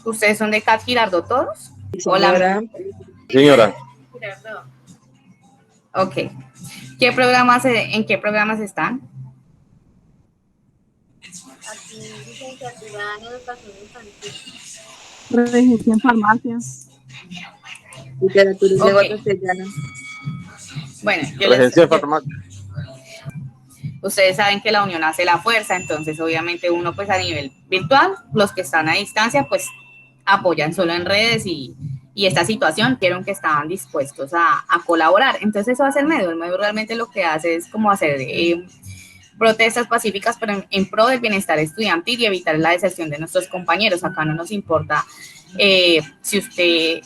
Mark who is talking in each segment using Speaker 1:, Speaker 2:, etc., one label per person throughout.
Speaker 1: ¿Ustedes son de CAT Girardot todos?
Speaker 2: Señora.
Speaker 1: Hola.
Speaker 3: Señora.
Speaker 1: Ok. ¿En qué programas están?
Speaker 4: Aquí, licenciatura en educación infantil.
Speaker 5: Regencia en farmacia.
Speaker 2: Literatura y
Speaker 1: Ok.
Speaker 2: lengua castellana.
Speaker 1: Bueno,
Speaker 3: Regencia de farmacia.
Speaker 1: ustedes saben que la unión hace la fuerza, entonces obviamente uno pues a nivel virtual, los que están a distancia pues apoyan solo en redes y esta situación vieron que estaban dispuestos a colaborar. Entonces eso hace el medio realmente lo que hace es como hacer protestas pacíficas pero en pro del bienestar estudiantil y evitar la deserción de nuestros compañeros. Acá no nos importa si usted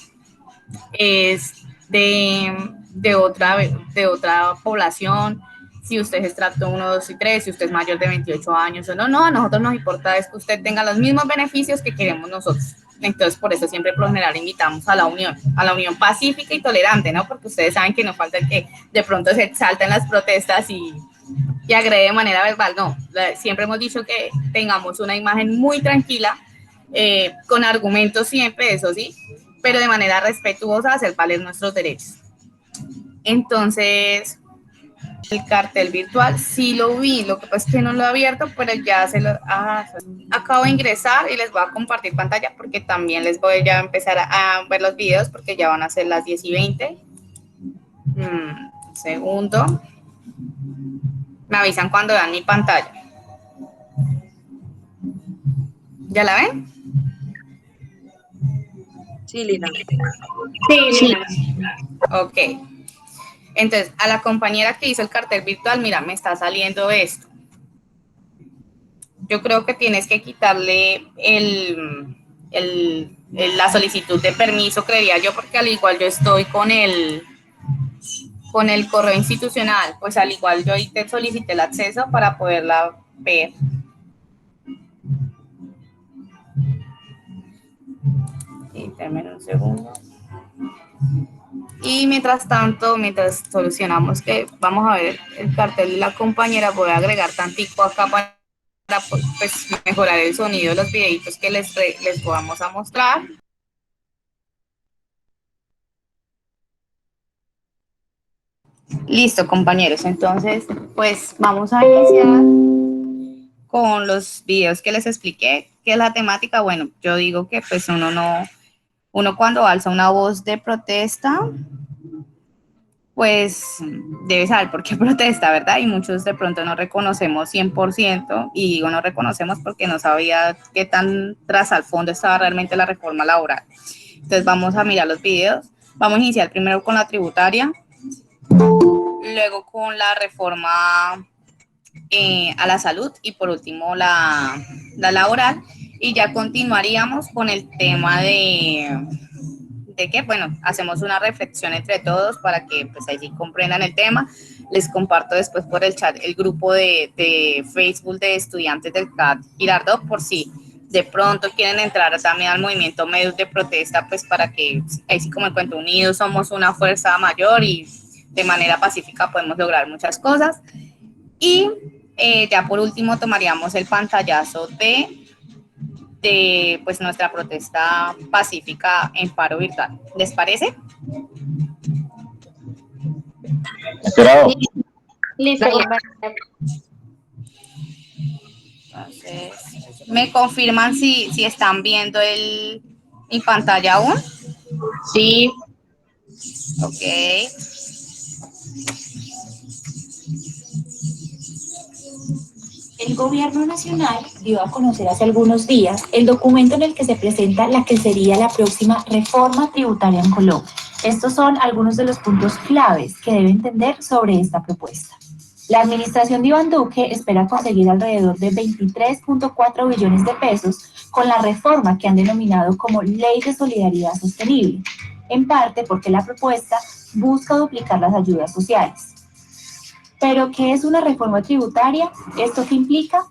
Speaker 1: es de otra población, si usted es estrato 1, 2 y 3, si usted es mayor de 28 años o no, no, a nosotros nos importa es que usted tenga los mismos beneficios que queremos nosotros. Entonces, por eso siempre por lo general invitamos a la unión pacífica y tolerante, ¿no? Porque ustedes saben que no falta el que de pronto se exalta en las protestas y agrede de manera verbal, no. Siempre hemos dicho que tengamos una imagen muy tranquila, con argumentos siempre, eso sí, pero de manera respetuosa hacer valer nuestros derechos. Entonces, el cartel virtual sí lo vi, lo que pasa es que no lo he abierto, pero ya acabo de ingresar y les voy a compartir pantalla porque también les voy ya a empezar a ver los videos porque ya van a ser las 10:20. Segundo. Me avisan cuando vean mi pantalla. ¿Ya la ven?
Speaker 2: Sí, Lina.
Speaker 4: Sí.
Speaker 1: Ok. Entonces, a la compañera que hizo el cartel virtual, mira, me está saliendo esto. Yo creo que tienes que quitarle la solicitud de permiso, creería yo, porque al igual yo estoy con el correo institucional, pues al igual yo ahí te solicité el acceso para poderla ver. Y déjenme un segundo. Y mientras tanto, mientras solucionamos que vamos a ver el cartel de la compañera, voy a agregar tantico acá para pues, mejorar el sonido de los videitos que les vamos a mostrar. Listo, compañeros. Entonces, pues vamos a iniciar con los videos que les expliqué. ¿Qué es la temática? Bueno, yo digo que pues uno cuando alza una voz de protesta, pues debe saber por qué protesta, ¿verdad? Y muchos de pronto no reconocemos 100%, y digo no reconocemos porque no sabía qué tan tras al fondo estaba realmente la reforma laboral. Entonces vamos a mirar los videos. Vamos a iniciar primero con la tributaria, luego con la reforma a la salud y por último la laboral, y ya continuaríamos con el tema de que, bueno, hacemos una reflexión entre todos para que pues ahí sí comprendan el tema. Les comparto después por el chat el grupo de Facebook de estudiantes del CAT Girardot, por si de pronto quieren entrar también al movimiento Medios de Protesta, pues para que ahí sí como el cuento, unidos somos una fuerza mayor y de manera pacífica podemos lograr muchas cosas. Y ya por último tomaríamos el pantallazo de pues nuestra protesta pacífica en paro virtual. ¿Les parece?
Speaker 3: Esperado.
Speaker 4: Listo.
Speaker 1: Entonces, ¿me confirman si están viendo mi pantalla aún?
Speaker 4: Sí.
Speaker 1: Ok.
Speaker 6: El Gobierno Nacional dio a conocer hace algunos días el documento en el que se presenta la que sería la próxima reforma tributaria en Colombia. Estos son algunos de los puntos claves que debe entender sobre esta propuesta. La administración de Iván Duque espera conseguir alrededor de 23.4 billones de pesos con la reforma que han denominado como Ley de Solidaridad Sostenible, en parte porque la propuesta busca duplicar las ayudas sociales. ¿Pero qué es una reforma tributaria? ¿Esto qué implica?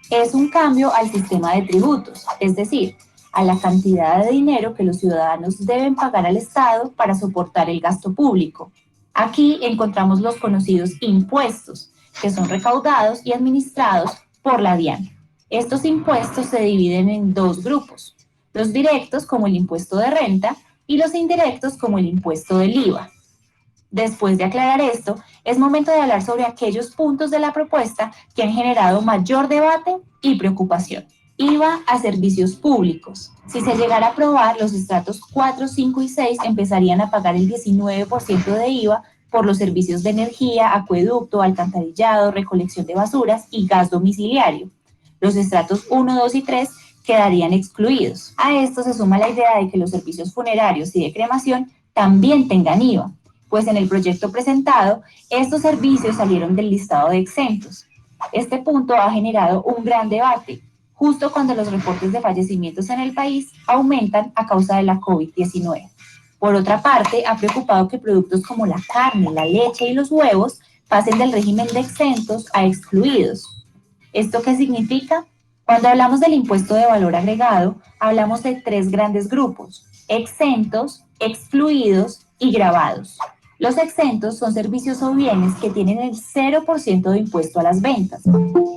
Speaker 6: Es un cambio al sistema de tributos, es decir, a la cantidad de dinero que los ciudadanos deben pagar al Estado para soportar el gasto público. Aquí encontramos los conocidos impuestos, que son recaudados y administrados por la DIAN. Estos impuestos se dividen en dos grupos. los directos como el impuesto de renta y los indirectos como el impuesto del IVA. Después de aclarar esto, es momento de hablar sobre aquellos puntos de la propuesta que han generado mayor debate y preocupación. IVA a servicios públicos. Si se llegara a aprobar, los estratos 4, 5 y 6 empezarían a pagar el 19% de IVA por los servicios de energía, acueducto, alcantarillado, recolección de basuras y gas domiciliario. Los estratos 1, 2 y 3 quedarían excluidos. A esto se suma la idea de que los servicios funerarios y de cremación también tengan IVA, pues en el proyecto presentado, estos servicios salieron del listado de exentos. Este punto ha generado un gran debate, justo cuando los reportes de fallecimientos en el país aumentan a causa de la COVID-19. Por otra parte, ha preocupado que productos como la carne, la leche y los huevos pasen del régimen de exentos a excluidos. ¿Esto qué significa? Cuando hablamos del impuesto de valor agregado, hablamos de 3 grandes grupos: exentos, excluidos y gravados. Los exentos son servicios o bienes que tienen el 0% de impuesto a las ventas.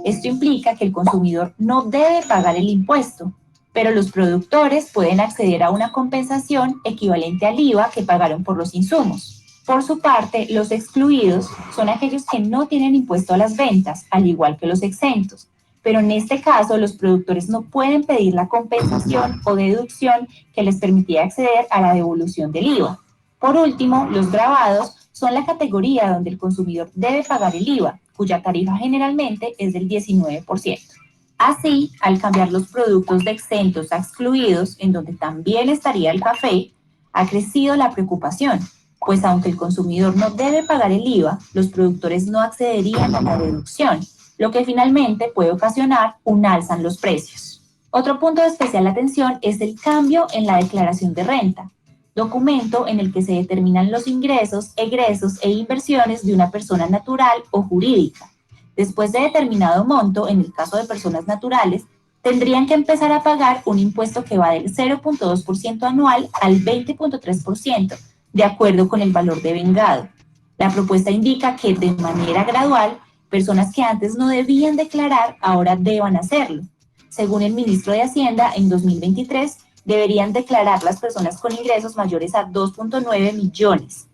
Speaker 6: Esto implica que el consumidor no debe pagar el impuesto, pero los productores pueden acceder a una compensación equivalente al IVA que pagaron por los insumos. Por su parte, los excluidos son aquellos que no tienen impuesto a las ventas, al igual que los exentos, pero en este caso los productores no pueden pedir la compensación o deducción que les permitía acceder a la devolución del IVA. Por último, los gravados son la categoría donde el consumidor debe pagar el IVA, cuya tarifa generalmente es del 19%. Así, al cambiar los productos de exentos a excluidos, en donde también estaría el café, ha crecido la preocupación, pues aunque el consumidor no debe pagar el IVA, los productores no accederían a la deducción, lo que finalmente puede ocasionar un alza en los precios. Otro punto de especial atención es el cambio en la declaración de renta, documento en el que se determinan los ingresos, egresos e inversiones de una persona natural o jurídica. Después de determinado monto, en el caso de personas naturales, tendrían que empezar a pagar un impuesto que va del 0.2% anual al 20.3%, de acuerdo con el valor devengado. La propuesta indica que de manera gradual, personas que antes no debían declarar ahora deban hacerlo. Según el ministro de Hacienda, en 2023 deberían declarar las personas con ingresos mayores a 2.9 millones.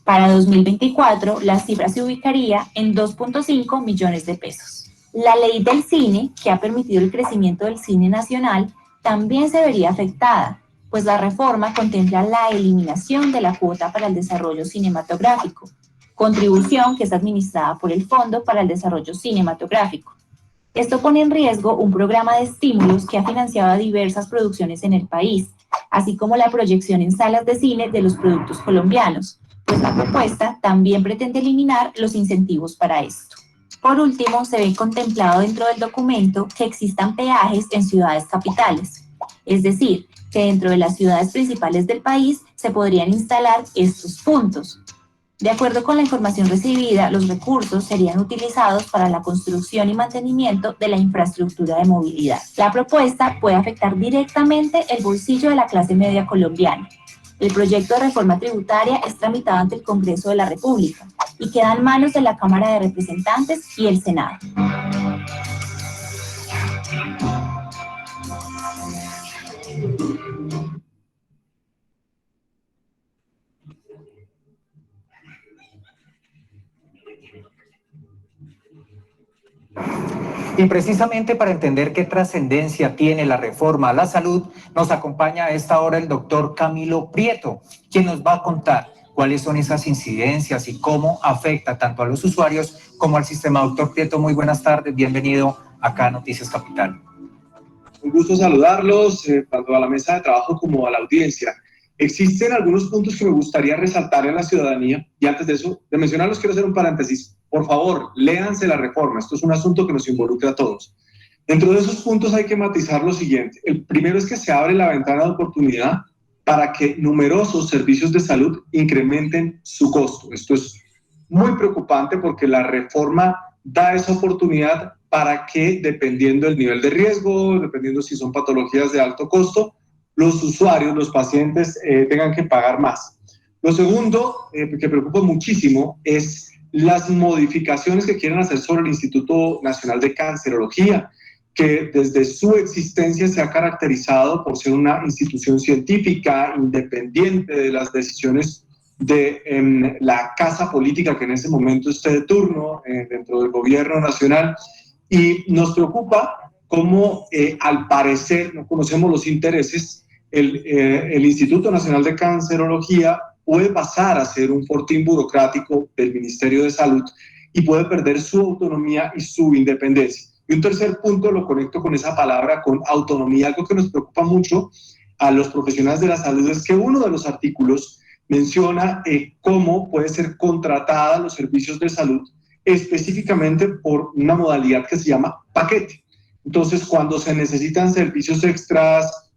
Speaker 6: Para 2024, la cifra se ubicaría en 2.5 millones de pesos. La ley del cine, que ha permitido el crecimiento del cine nacional, también se vería afectada, pues la reforma contempla la eliminación de la cuota para el desarrollo cinematográfico, contribución que es administrada por el Fondo para el Desarrollo Cinematográfico. Esto pone en riesgo un programa de estímulos que ha financiado a diversas producciones en el país, así como la proyección en salas de cine de los productos colombianos, pues la propuesta también pretende eliminar los incentivos para esto. Por último, se ve contemplado dentro del documento que existan peajes en ciudades capitales, es decir, que dentro de las ciudades principales del país se podrían instalar estos puntos. De acuerdo con la información recibida, los recursos serían utilizados para la construcción y mantenimiento de la infraestructura de movilidad. La propuesta puede afectar directamente el bolsillo de la clase media colombiana. El proyecto de reforma tributaria es tramitado ante el Congreso de la República y queda en manos de la Cámara de Representantes y el Senado.
Speaker 2: Y precisamente para entender qué trascendencia tiene la reforma a la salud, nos acompaña a esta hora el doctor Camilo Prieto, quien nos va a contar cuáles son esas incidencias y cómo afecta tanto a los usuarios como al sistema. Doctor Prieto, muy buenas tardes, bienvenido acá a Noticias Capital.
Speaker 7: Un gusto saludarlos, tanto a la mesa de trabajo como a la audiencia. Existen algunos puntos que me gustaría resaltar en la ciudadanía, y antes de eso, de mencionarlos, quiero hacer un paréntesis. Por favor, léanse la reforma, esto es un asunto que nos involucra a todos. Dentro de esos puntos hay que matizar lo siguiente. El primero es que se abre la ventana de oportunidad para que numerosos servicios de salud incrementen su costo. Esto es muy preocupante porque la reforma da esa oportunidad para que, dependiendo del nivel de riesgo, dependiendo si son patologías de alto costo, los usuarios, los pacientes tengan que pagar más. Lo segundo, que preocupa muchísimo, es las modificaciones que quieren hacer sobre el Instituto Nacional de Cancerología, que desde su existencia se ha caracterizado por ser una institución científica independiente de las decisiones de la casa política que en ese momento esté de turno dentro del gobierno nacional, y nos preocupa cómo al parecer no conocemos los intereses. El Instituto Nacional de Cancerología puede pasar a ser un fortín burocrático del Ministerio de Salud y puede perder su autonomía y su independencia. Y un tercer punto lo conecto con esa palabra, con autonomía. Algo que nos preocupa mucho a los profesionales de la salud es que uno de los artículos menciona cómo puede ser contratada los servicios de salud específicamente por una modalidad que se llama paquete. Entonces, cuando se necesitan servicios extras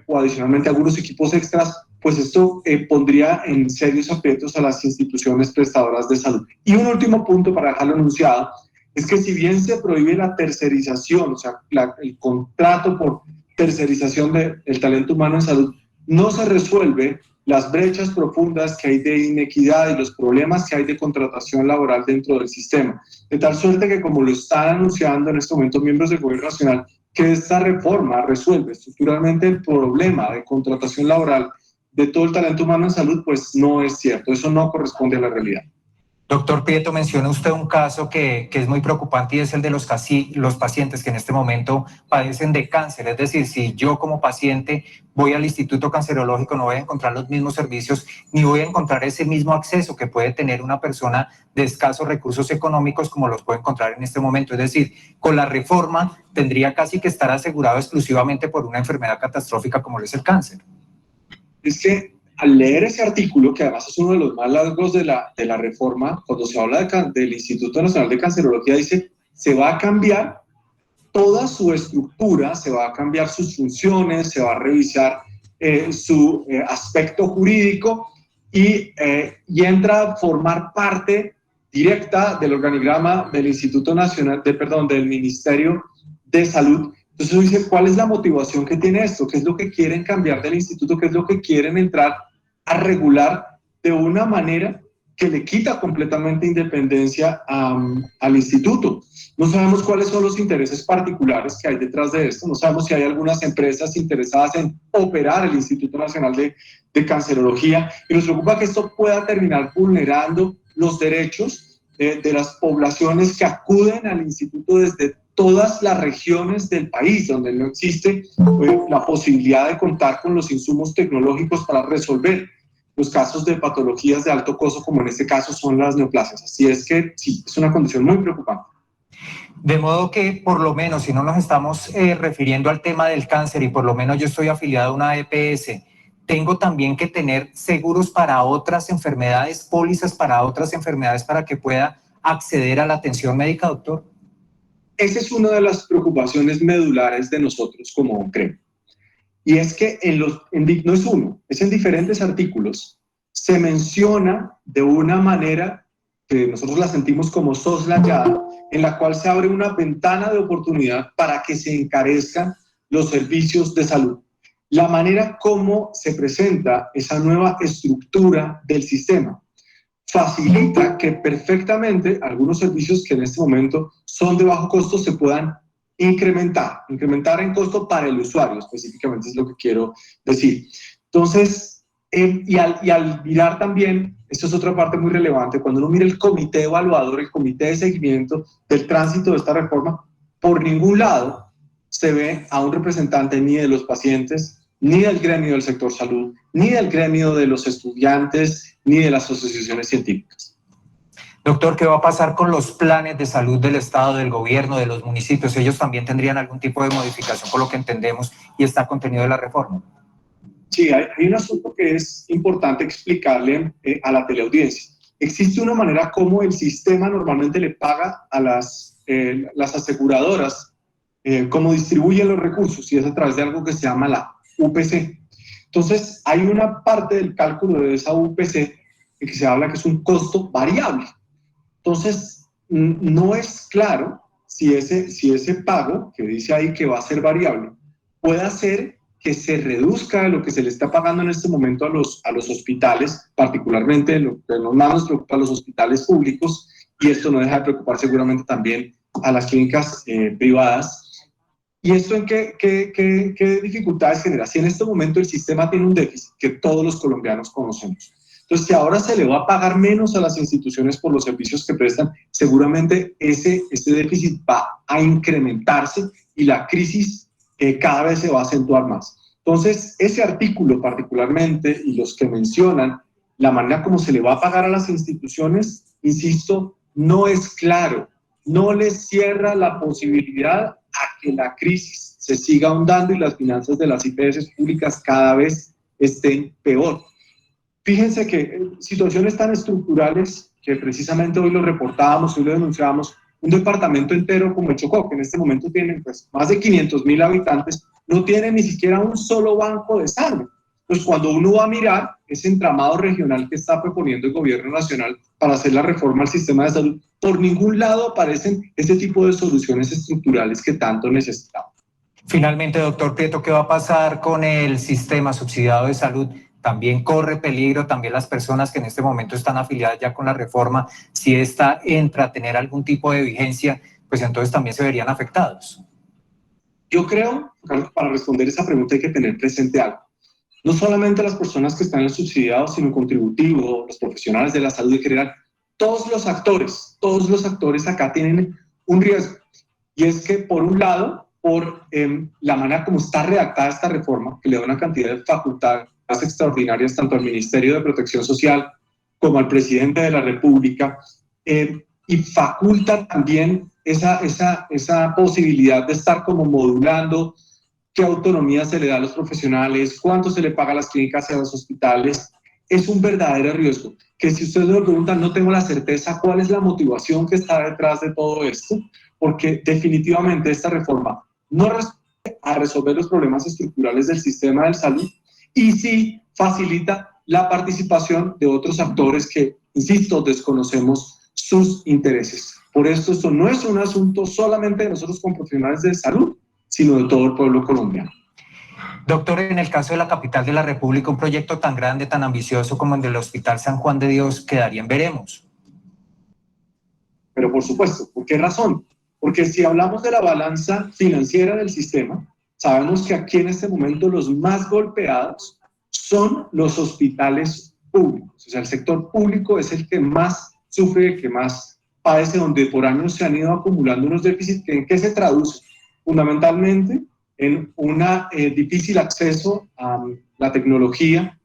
Speaker 7: o adicionalmente algunos equipos extras, pues esto pondría en serios aprietos a las instituciones prestadoras de salud. Y un último punto para dejarlo anunciado, es que si bien se prohíbe la tercerización, o sea, el contrato por tercerización del talento humano en salud, no se resuelve las brechas profundas que hay de inequidad y los problemas que hay de contratación laboral dentro del sistema. De tal suerte que, como lo están anunciando en este momento miembros del Gobierno Nacional, que esta reforma resuelve estructuralmente el problema de contratación laboral de todo el talento humano en salud, pues no es cierto, eso no corresponde a la realidad.
Speaker 2: Doctor Prieto, menciona usted un caso que es muy preocupante y es el de los pacientes que en este momento padecen de cáncer. Es decir, si yo como paciente voy al Instituto Cancerológico, no voy a encontrar los mismos servicios ni voy a encontrar ese mismo acceso que puede tener una persona de escasos recursos económicos como los puede encontrar en este momento. Es decir, con la reforma tendría casi que estar asegurado exclusivamente por una enfermedad catastrófica como lo es el cáncer.
Speaker 7: Es que al leer ese artículo, que además es uno de los más largos de la reforma, cuando se habla del Instituto Nacional de Cancerología, dice, se va a cambiar toda su estructura, se va a cambiar sus funciones, se va a revisar su aspecto jurídico y entra a formar parte directa del organigrama del Instituto Nacional, del Ministerio de Salud. Entonces dice, ¿cuál es la motivación que tiene esto? ¿Qué es lo que quieren cambiar del instituto? ¿Qué es lo que quieren entrar a regular de una manera que le quita completamente independencia al instituto? No sabemos cuáles son los intereses particulares que hay detrás de esto, no sabemos si hay algunas empresas interesadas en operar el Instituto Nacional de Cancerología, y nos preocupa que esto pueda terminar vulnerando los derechos de las poblaciones que acuden al instituto desde todas las regiones del país, donde no existe la posibilidad de contar con los insumos tecnológicos para resolver los casos de patologías de alto costo, como en este caso son las neoplasias. Así es que sí, es una condición muy preocupante.
Speaker 2: De modo que, por lo menos, si no nos estamos refiriendo al tema del cáncer y por lo menos yo estoy afiliado a una EPS, tengo también que tener seguros para otras enfermedades, pólizas para otras enfermedades para que pueda acceder a la atención médica, doctor.
Speaker 7: Esa es una de las preocupaciones medulares de nosotros como CREM. Y es que no es uno, es en diferentes artículos, se menciona de una manera que nosotros la sentimos como soslayada, en la cual se abre una ventana de oportunidad para que se encarezcan los servicios de salud. La manera como se presenta esa nueva estructura del sistema facilita que perfectamente algunos servicios que en este momento son de bajo costo se puedan incrementar en costo para el usuario, específicamente es lo que quiero decir. Entonces, y al mirar también, esto es otra parte muy relevante, cuando uno mira el comité evaluador, el comité de seguimiento del tránsito de esta reforma, por ningún lado se ve a un representante ni de los pacientes, ni del gremio del sector salud, ni del gremio de los estudiantes, ni de las asociaciones científicas.
Speaker 2: Doctor, ¿qué va a pasar con los planes de salud del Estado, del gobierno, de los municipios? ¿Ellos también tendrían algún tipo de modificación por lo que entendemos y está contenido de la reforma?
Speaker 7: Sí, hay un asunto que es importante explicarle a la teleaudiencia. Existe una manera como el sistema normalmente le paga a las aseguradoras cómo distribuyen los recursos, y es a través de algo que se llama la UPC. Entonces, hay una parte del cálculo de esa UPC que se habla que es un costo variable. Entonces, no es claro si ese pago, que dice ahí que va a ser variable, puede hacer que se reduzca de lo que se le está pagando en este momento a los hospitales, particularmente lo que más nos preocupa a los hospitales públicos, y esto no deja de preocupar seguramente también a las clínicas privadas, ¿Y esto en qué dificultades genera? Si en este momento el sistema tiene un déficit que todos los colombianos conocemos, entonces si ahora se le va a pagar menos a las instituciones por los servicios que prestan, seguramente ese déficit va a incrementarse y la crisis cada vez se va a acentuar más. Entonces, ese artículo particularmente y los que mencionan la manera como se le va a pagar a las instituciones, insisto, no es claro, no les cierra la posibilidad a que la crisis se siga ahondando y las finanzas de las IPS públicas cada vez estén peor. Fíjense que situaciones tan estructurales que precisamente hoy lo reportábamos, hoy lo denunciábamos, un departamento entero como el Chocó, que en este momento tiene pues, más de 500.000 habitantes, no tiene ni siquiera un solo banco de sangre. Pues cuando uno va a mirar ese entramado regional que está proponiendo el gobierno nacional para hacer la reforma al sistema de salud, por ningún lado aparecen este tipo de soluciones estructurales que tanto necesitamos.
Speaker 2: Finalmente, doctor Prieto, ¿qué va a pasar con el sistema subsidiado de salud? También corre peligro, también las personas que en este momento están afiliadas ya con la reforma, si esta entra a tener algún tipo de vigencia, pues entonces también se verían afectados.
Speaker 7: Yo creo, Carlos, para responder esa pregunta hay que tener presente algo. No solamente las personas que están en el subsidiado, sino el contributivo, los profesionales de la salud en general, todos los actores acá tienen un riesgo. Y es que, por un lado, por la manera como está redactada esta reforma, que le da una cantidad de facultades extraordinarias tanto al Ministerio de Protección Social como al Presidente de la República, y faculta también esa posibilidad de estar como modulando qué autonomía se le da a los profesionales, cuánto se le paga a las clínicas y a los hospitales, es un verdadero riesgo. Que si ustedes me preguntan, no tengo la certeza cuál es la motivación que está detrás de todo esto, porque definitivamente esta reforma no responde a resolver los problemas estructurales del sistema de salud y sí facilita la participación de otros actores que, insisto, desconocemos sus intereses. Por esto no es un asunto solamente de nosotros como profesionales de salud, sino de todo el pueblo colombiano.
Speaker 2: Doctor, en el caso de la capital de la República, un proyecto tan grande, tan ambicioso como el del Hospital San Juan de Dios, quedaría en veremos.
Speaker 7: Pero por supuesto, ¿por qué razón? Porque si hablamos de la balanza financiera del sistema, sabemos que aquí en este momento los más golpeados son los hospitales públicos. O sea, el sector público es el que más sufre, el que más padece, donde por años se han ido acumulando unos déficits. ¿En qué se traduce? Fundamentalmente en un difícil acceso a la tecnología,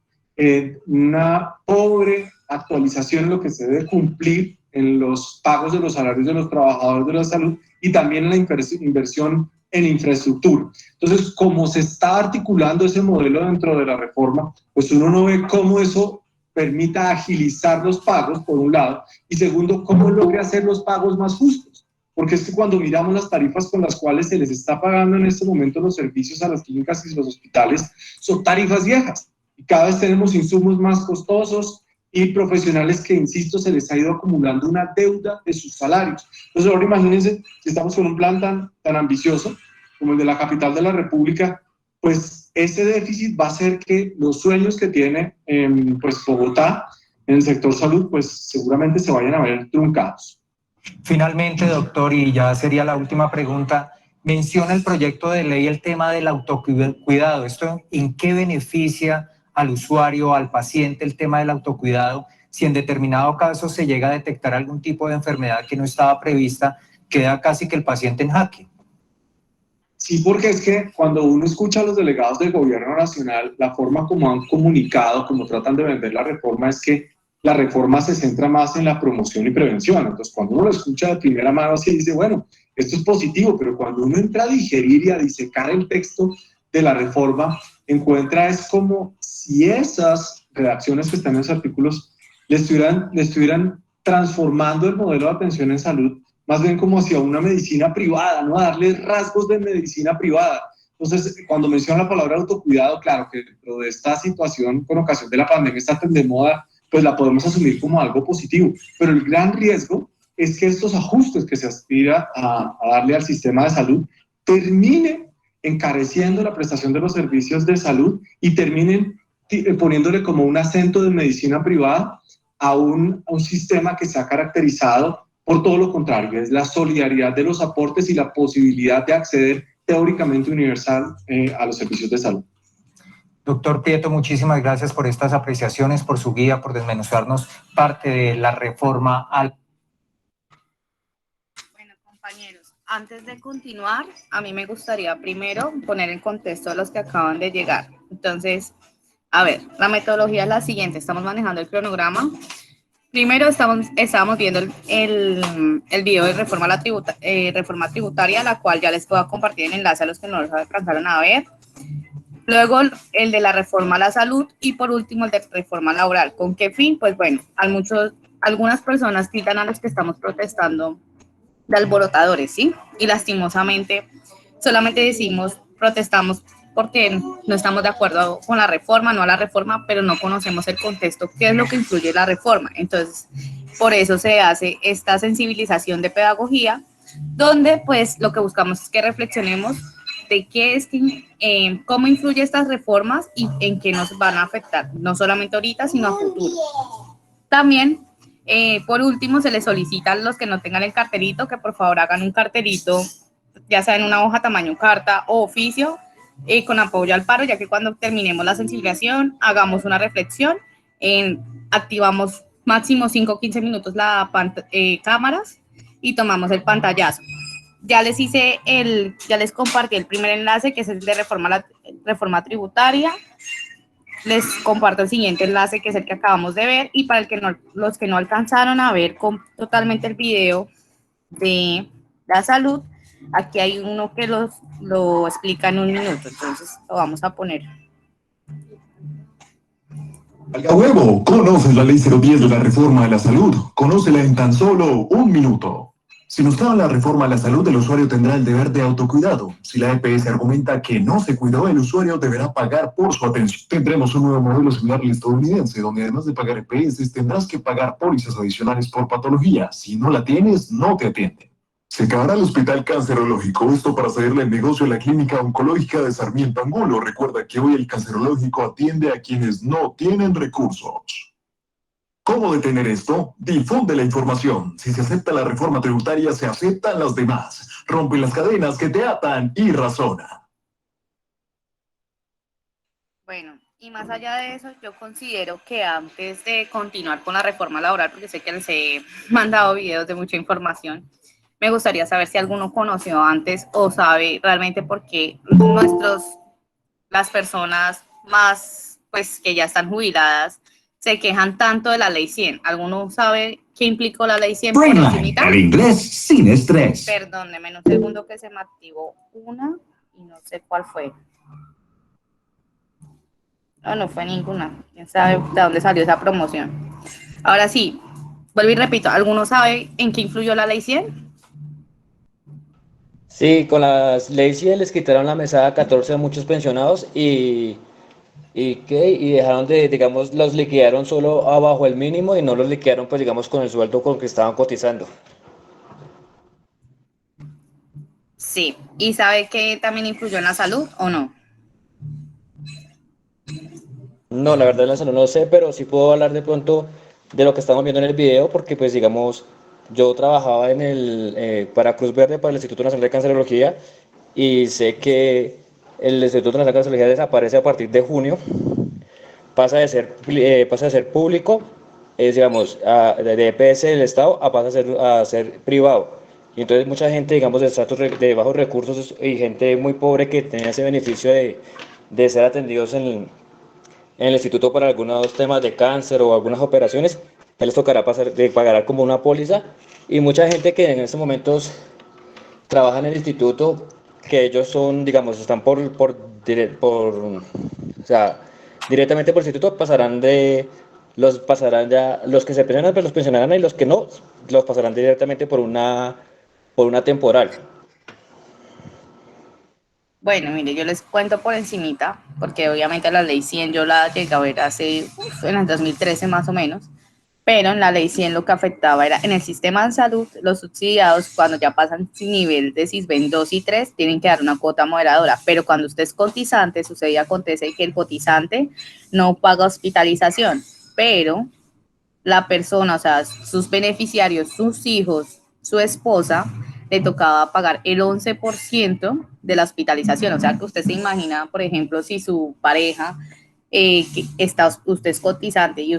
Speaker 7: una pobre actualización en lo que se debe cumplir en los pagos de los salarios de los trabajadores de la salud y también en la inversión en infraestructura. Entonces, como se está articulando ese modelo dentro de la reforma, pues uno no ve cómo eso permita agilizar los pagos, por un lado, y segundo, cómo logra hacer los pagos más justos. Porque es que cuando miramos las tarifas con las cuales se les está pagando en este momento los servicios a las clínicas y los hospitales, son tarifas viejas. Y cada vez tenemos insumos más costosos y profesionales que, insisto, se les ha ido acumulando una deuda de sus salarios. Entonces ahora imagínense, si estamos con un plan tan ambicioso como el de la capital de la República, pues ese déficit va a hacer que los sueños que tiene pues Bogotá en el sector salud, pues seguramente se vayan a ver truncados.
Speaker 2: Finalmente, doctor, y ya sería la última pregunta, menciona el proyecto de ley el tema del autocuidado. ¿Esto en qué beneficia al usuario, al paciente, el tema del autocuidado? Si en determinado caso se llega a detectar algún tipo de enfermedad que no estaba prevista, queda casi que el paciente en jaque.
Speaker 7: Sí, porque es que cuando uno escucha a los delegados del gobierno nacional, la forma como han comunicado, como tratan de vender la reforma, es que la reforma se centra más en la promoción y prevención. Entonces, cuando uno lo escucha de primera mano, así dice, bueno, esto es positivo, pero cuando uno entra a digerir y a disecar el texto de la reforma, encuentra es como si esas redacciones que están en los artículos le estuvieran transformando el modelo de atención en salud, más bien como hacia una medicina privada, ¿no? A darle rasgos de medicina privada. Entonces, cuando menciona la palabra autocuidado, claro que dentro de esta situación, con ocasión de la pandemia, está tan de moda, pues la podemos asumir como algo positivo. Pero el gran riesgo es que estos ajustes que se aspira a darle al sistema de salud terminen encareciendo la prestación de los servicios de salud y terminen poniéndole como un acento de medicina privada a un sistema que se ha caracterizado por todo lo contrario, es la solidaridad de los aportes y la posibilidad de acceder teóricamente universal a los servicios de salud.
Speaker 2: Doctor Prieto, muchísimas gracias por estas apreciaciones, por su guía, por desmenuzarnos parte de la reforma al...
Speaker 1: Bueno, compañeros, antes de continuar, a mí me gustaría primero poner en contexto a los que acaban de llegar. Entonces, a ver, la metodología es la siguiente, estamos manejando el cronograma. Primero estábamos viendo el video de reforma tributaria, la cual ya les puedo compartir el enlace a los que no los alcanzaron a ver. Luego el de la reforma a la salud y por último el de reforma laboral. ¿Con qué fin? Pues bueno, algunas personas tildan a los que estamos protestando de alborotadores, ¿sí? Y lastimosamente solamente protestamos porque no estamos de acuerdo con la reforma, no a la reforma, pero no conocemos el contexto, qué es lo que influye la reforma. Entonces, por eso se hace esta sensibilización de pedagogía, donde pues lo que buscamos es que reflexionemos de qué es, cómo influye estas reformas y en qué nos van a afectar, no solamente ahorita, sino a futuro. También, por último, se les solicita a los que no tengan el cartelito que por favor hagan un cartelito, ya sea en una hoja tamaño carta o oficio, con apoyo al paro, ya que cuando terminemos la sensibilización, hagamos una reflexión, activamos máximo 5 o 15 minutos las cámaras y tomamos el pantallazo. Ya les compartí el primer enlace, que es el de reforma tributaria. Les comparto el siguiente enlace, que es el que acabamos de ver, y para los que no alcanzaron a ver totalmente el video de la salud, aquí hay uno que lo explica en un minuto, entonces lo vamos a poner.
Speaker 8: ¡A huevo! ¿Conoces la ley 010 de la reforma a la salud? Conócela en tan solo un minuto. Si nos trae la reforma a la salud, el usuario tendrá el deber de autocuidado. Si la EPS argumenta que no se cuidó, el usuario deberá pagar por su atención. Tendremos un nuevo modelo similar al estadounidense, donde además de pagar EPS, tendrás que pagar pólizas adicionales por patología. Si no la tienes, no te atienden. Se acabará el hospital cancerológico, esto para hacerle el negocio a la clínica oncológica de Sarmiento Angulo. Recuerda que hoy el cancerológico atiende a quienes no tienen recursos. ¿Cómo detener esto? Difunde la información. Si se acepta la reforma tributaria, se aceptan las demás. Rompe las cadenas que te atan y razona.
Speaker 1: Bueno, y más allá de eso, yo considero que antes de continuar con la reforma laboral, porque sé que les he mandado videos de mucha información, me gustaría saber si alguno conoció antes o sabe realmente por qué las personas más, pues, que ya están jubiladas, se quejan tanto de la ley 100. ¿Alguno sabe qué implicó la ley 100?
Speaker 8: Brainline, el inglés sin estrés.
Speaker 1: Perdón, deme un segundo que se me activó una y no sé cuál fue. No fue ninguna. ¿Quién sabe de dónde salió esa promoción? Ahora sí, vuelvo y repito, ¿alguno sabe en qué influyó la ley 100?
Speaker 9: Sí, con las ley 100 les quitaron la mesada 14 a muchos pensionados y dejaron digamos, los liquidaron solo abajo el mínimo y no los liquidaron, pues, digamos, con el sueldo con que estaban cotizando.
Speaker 1: Sí, ¿y sabe que también influyó en la salud o no?
Speaker 9: No, la verdad en la salud no sé, pero sí puedo hablar de pronto de lo que estamos viendo en el video, porque, pues, digamos, yo trabajaba para Cruz Verde, para el Instituto Nacional de Cancerología, y sé que el Instituto Nacional de Cancerología desaparece a partir de junio, pasa de ser público, digamos, de EPS del Estado, pasa a ser privado. Y entonces mucha gente, digamos, de bajos recursos y gente muy pobre que tenía ese beneficio de ser atendidos en el instituto para algunos temas de cáncer o algunas operaciones, ya les tocará pagar como una póliza. Y mucha gente que en estos momentos trabaja en el instituto, que ellos son, digamos, están o sea, directamente por el instituto, los que se pensionan, pues los pensionarán, y los que no, los pasarán directamente por una temporal.
Speaker 1: Bueno, mire, yo les cuento por encimita, porque obviamente la ley 100 yo la llegué a ver en el 2013 más o menos, pero en la ley 100 lo que afectaba era en el sistema de salud, los subsidiados cuando ya pasan sin nivel de Sisbén 2 y 3 tienen que dar una cuota moderadora, pero cuando usted es cotizante, acontece que el cotizante no paga hospitalización, pero la persona, o sea, sus beneficiarios, sus hijos, su esposa, le tocaba pagar el 11% de la hospitalización. O sea, que usted se imagina, por ejemplo, si su pareja, usted es cotizante y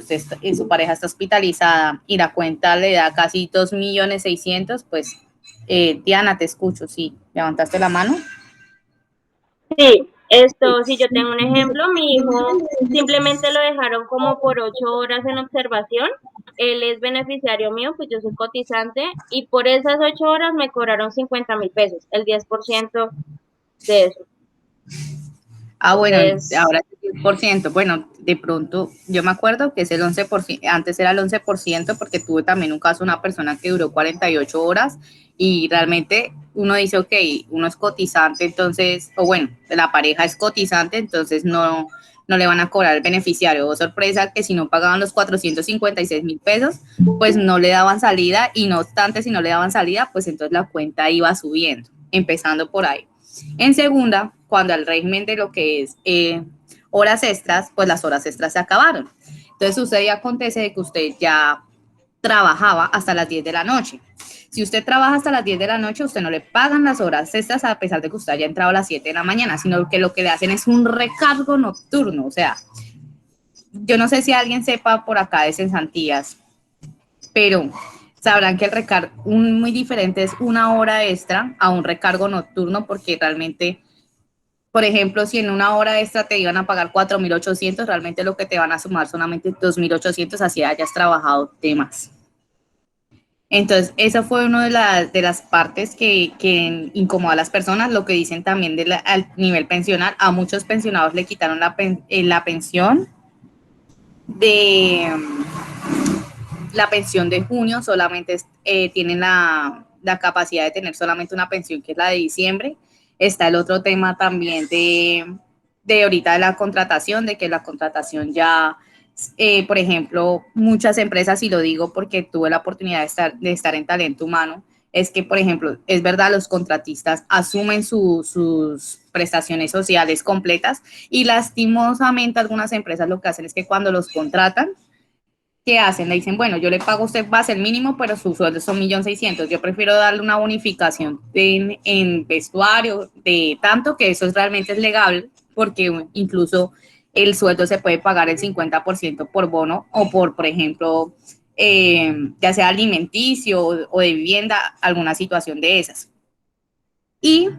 Speaker 1: su pareja está hospitalizada y la cuenta le da casi 2.600.000, pues, Diana, te escucho, sí, levantaste la mano.
Speaker 10: Sí, si yo tengo un ejemplo, mi hijo simplemente lo dejaron como por 8 horas en observación. Él es beneficiario mío, pues yo soy cotizante, y por esas 8 horas me cobraron 50.000 pesos, el 10% de eso.
Speaker 1: Ah, bueno,
Speaker 10: Entonces,
Speaker 1: ahora es el 10%. Bueno, de pronto, yo me acuerdo que es el 11%, antes era el 11%, porque tuve también un caso, una persona que duró 48 horas y realmente uno dice, ok, uno es cotizante, entonces, o bueno, la pareja es cotizante, entonces no le van a cobrar el beneficiario. Oh, sorpresa, que si no pagaban los 456.000 pesos, pues no le daban salida, y no obstante, si no le daban salida, pues entonces la cuenta iba subiendo, empezando por ahí. En segunda, cuando el régimen de lo que es horas extras, pues las horas extras se acabaron. Entonces sucede y acontece de que usted ya trabajaba hasta las 10 de la noche. Si usted trabaja hasta las 10 de la noche, usted no le pagan las horas extras a pesar de que usted haya entrado a las 7 de la mañana, sino que lo que le hacen es un recargo nocturno. O sea, yo no sé si alguien sepa por acá de cesantías, pero sabrán que el recargo muy diferente es una hora extra a un recargo nocturno, porque realmente, por ejemplo, si en una hora extra te iban a pagar 4.800, realmente lo que te van a sumar solamente 2.800, así hayas trabajado de más. Entonces, esa fue una de las partes que incomoda a las personas. Lo que dicen también al nivel pensional, a muchos pensionados le quitaron la pensión de junio, solamente tienen la capacidad de tener solamente una pensión, que es la de diciembre. Está el otro tema también de ahorita de la contratación, de que la contratación ya, por ejemplo, muchas empresas, y lo digo porque tuve la oportunidad de estar en talento humano, es que, por ejemplo, es verdad, los contratistas asumen sus prestaciones sociales completas, y lastimosamente algunas empresas lo que hacen es que cuando los contratan, ¿qué hacen? Le dicen, bueno, yo le pago a usted base el mínimo, pero su sueldo son 1.600.000. Yo prefiero darle una bonificación en vestuario, de tanto, que eso realmente es legal, porque incluso el sueldo se puede pagar el 50% por bono, o por ejemplo, ya sea alimenticio o de vivienda, alguna situación de esas. Y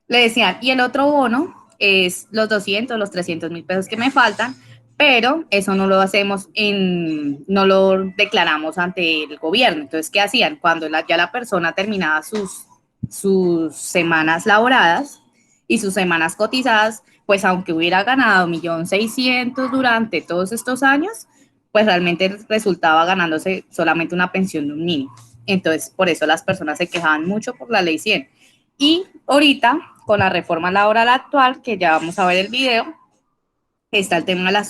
Speaker 1: le decían, y el otro bono es los 200, los 300.000 pesos que me faltan, pero eso no lo hacemos no lo declaramos ante el gobierno. Entonces, ¿qué hacían? Cuando ya la persona terminaba sus semanas laboradas y sus semanas cotizadas, pues aunque hubiera ganado 1.600.000 durante todos estos años, pues realmente resultaba ganándose solamente una pensión de un mínimo. Entonces, por eso las personas se quejaban mucho por la ley 100. Y ahorita, con la reforma laboral actual, que ya vamos a ver el video, está el tema de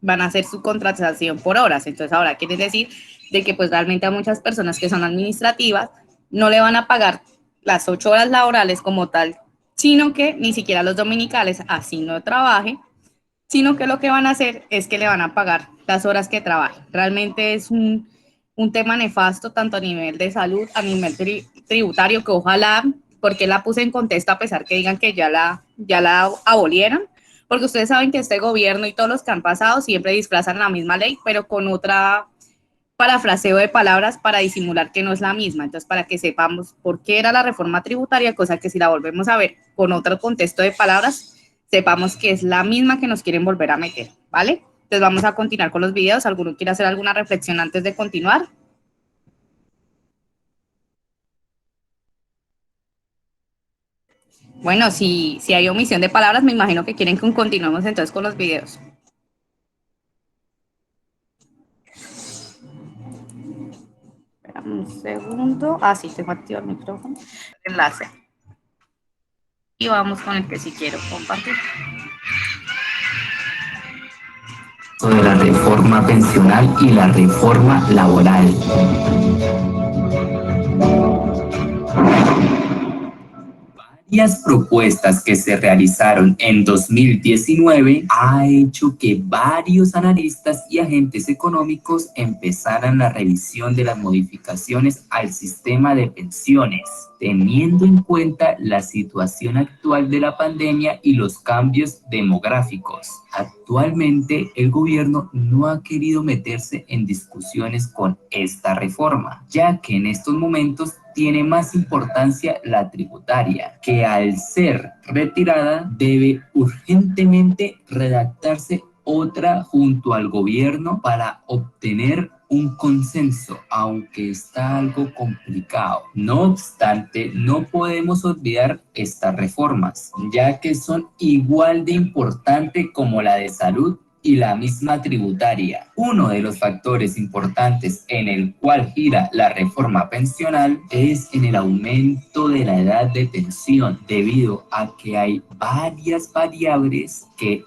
Speaker 1: van a hacer su contratación por horas. Entonces ahora quiere decir de que pues realmente a muchas personas que son administrativas no le van a pagar las 8 horas laborales como tal, sino que ni siquiera los dominicales, así no trabaje, sino que lo que van a hacer es que le van a pagar las horas que trabaje. Realmente es un tema nefasto, tanto a nivel de salud, a nivel tributario, que ojalá, porque la puse en contexto a pesar que digan que ya la abolieron, porque ustedes saben que este gobierno y todos los que han pasado siempre disfrazan la misma ley, pero con otra parafraseo de palabras para disimular que no es la misma. Entonces, para que sepamos por qué era la reforma tributaria, cosa que si la volvemos a ver con otro contexto de palabras, sepamos que es la misma que nos quieren volver a meter, ¿vale? Entonces vamos a continuar con los videos. ¿Alguno quiere hacer alguna reflexión antes de continuar? Bueno, si hay omisión de palabras, me imagino que quieren que continuemos entonces con los videos. Espera un segundo. Ah, sí, tengo activo el micrófono. Enlace. Y vamos con el que sí quiero compartir.
Speaker 11: De la reforma pensional y la reforma laboral. Las propuestas que se realizaron en 2019 ha hecho que varios analistas y agentes económicos empezaran la revisión de las modificaciones al sistema de pensiones, teniendo en cuenta la situación actual de la pandemia y los cambios demográficos. Actualmente, el gobierno no ha querido meterse en discusiones con esta reforma, ya que en estos momentos tiene más importancia la tributaria, que al ser retirada debe urgentemente redactarse otra junto al gobierno para obtener un consenso, aunque está algo complicado. No obstante, no podemos olvidar estas reformas, ya que son igual de importantes como la de salud y la misma tributaria. Uno de los factores importantes en el cual gira la reforma pensional es en el aumento de la edad de pensión, debido a que hay varias variables que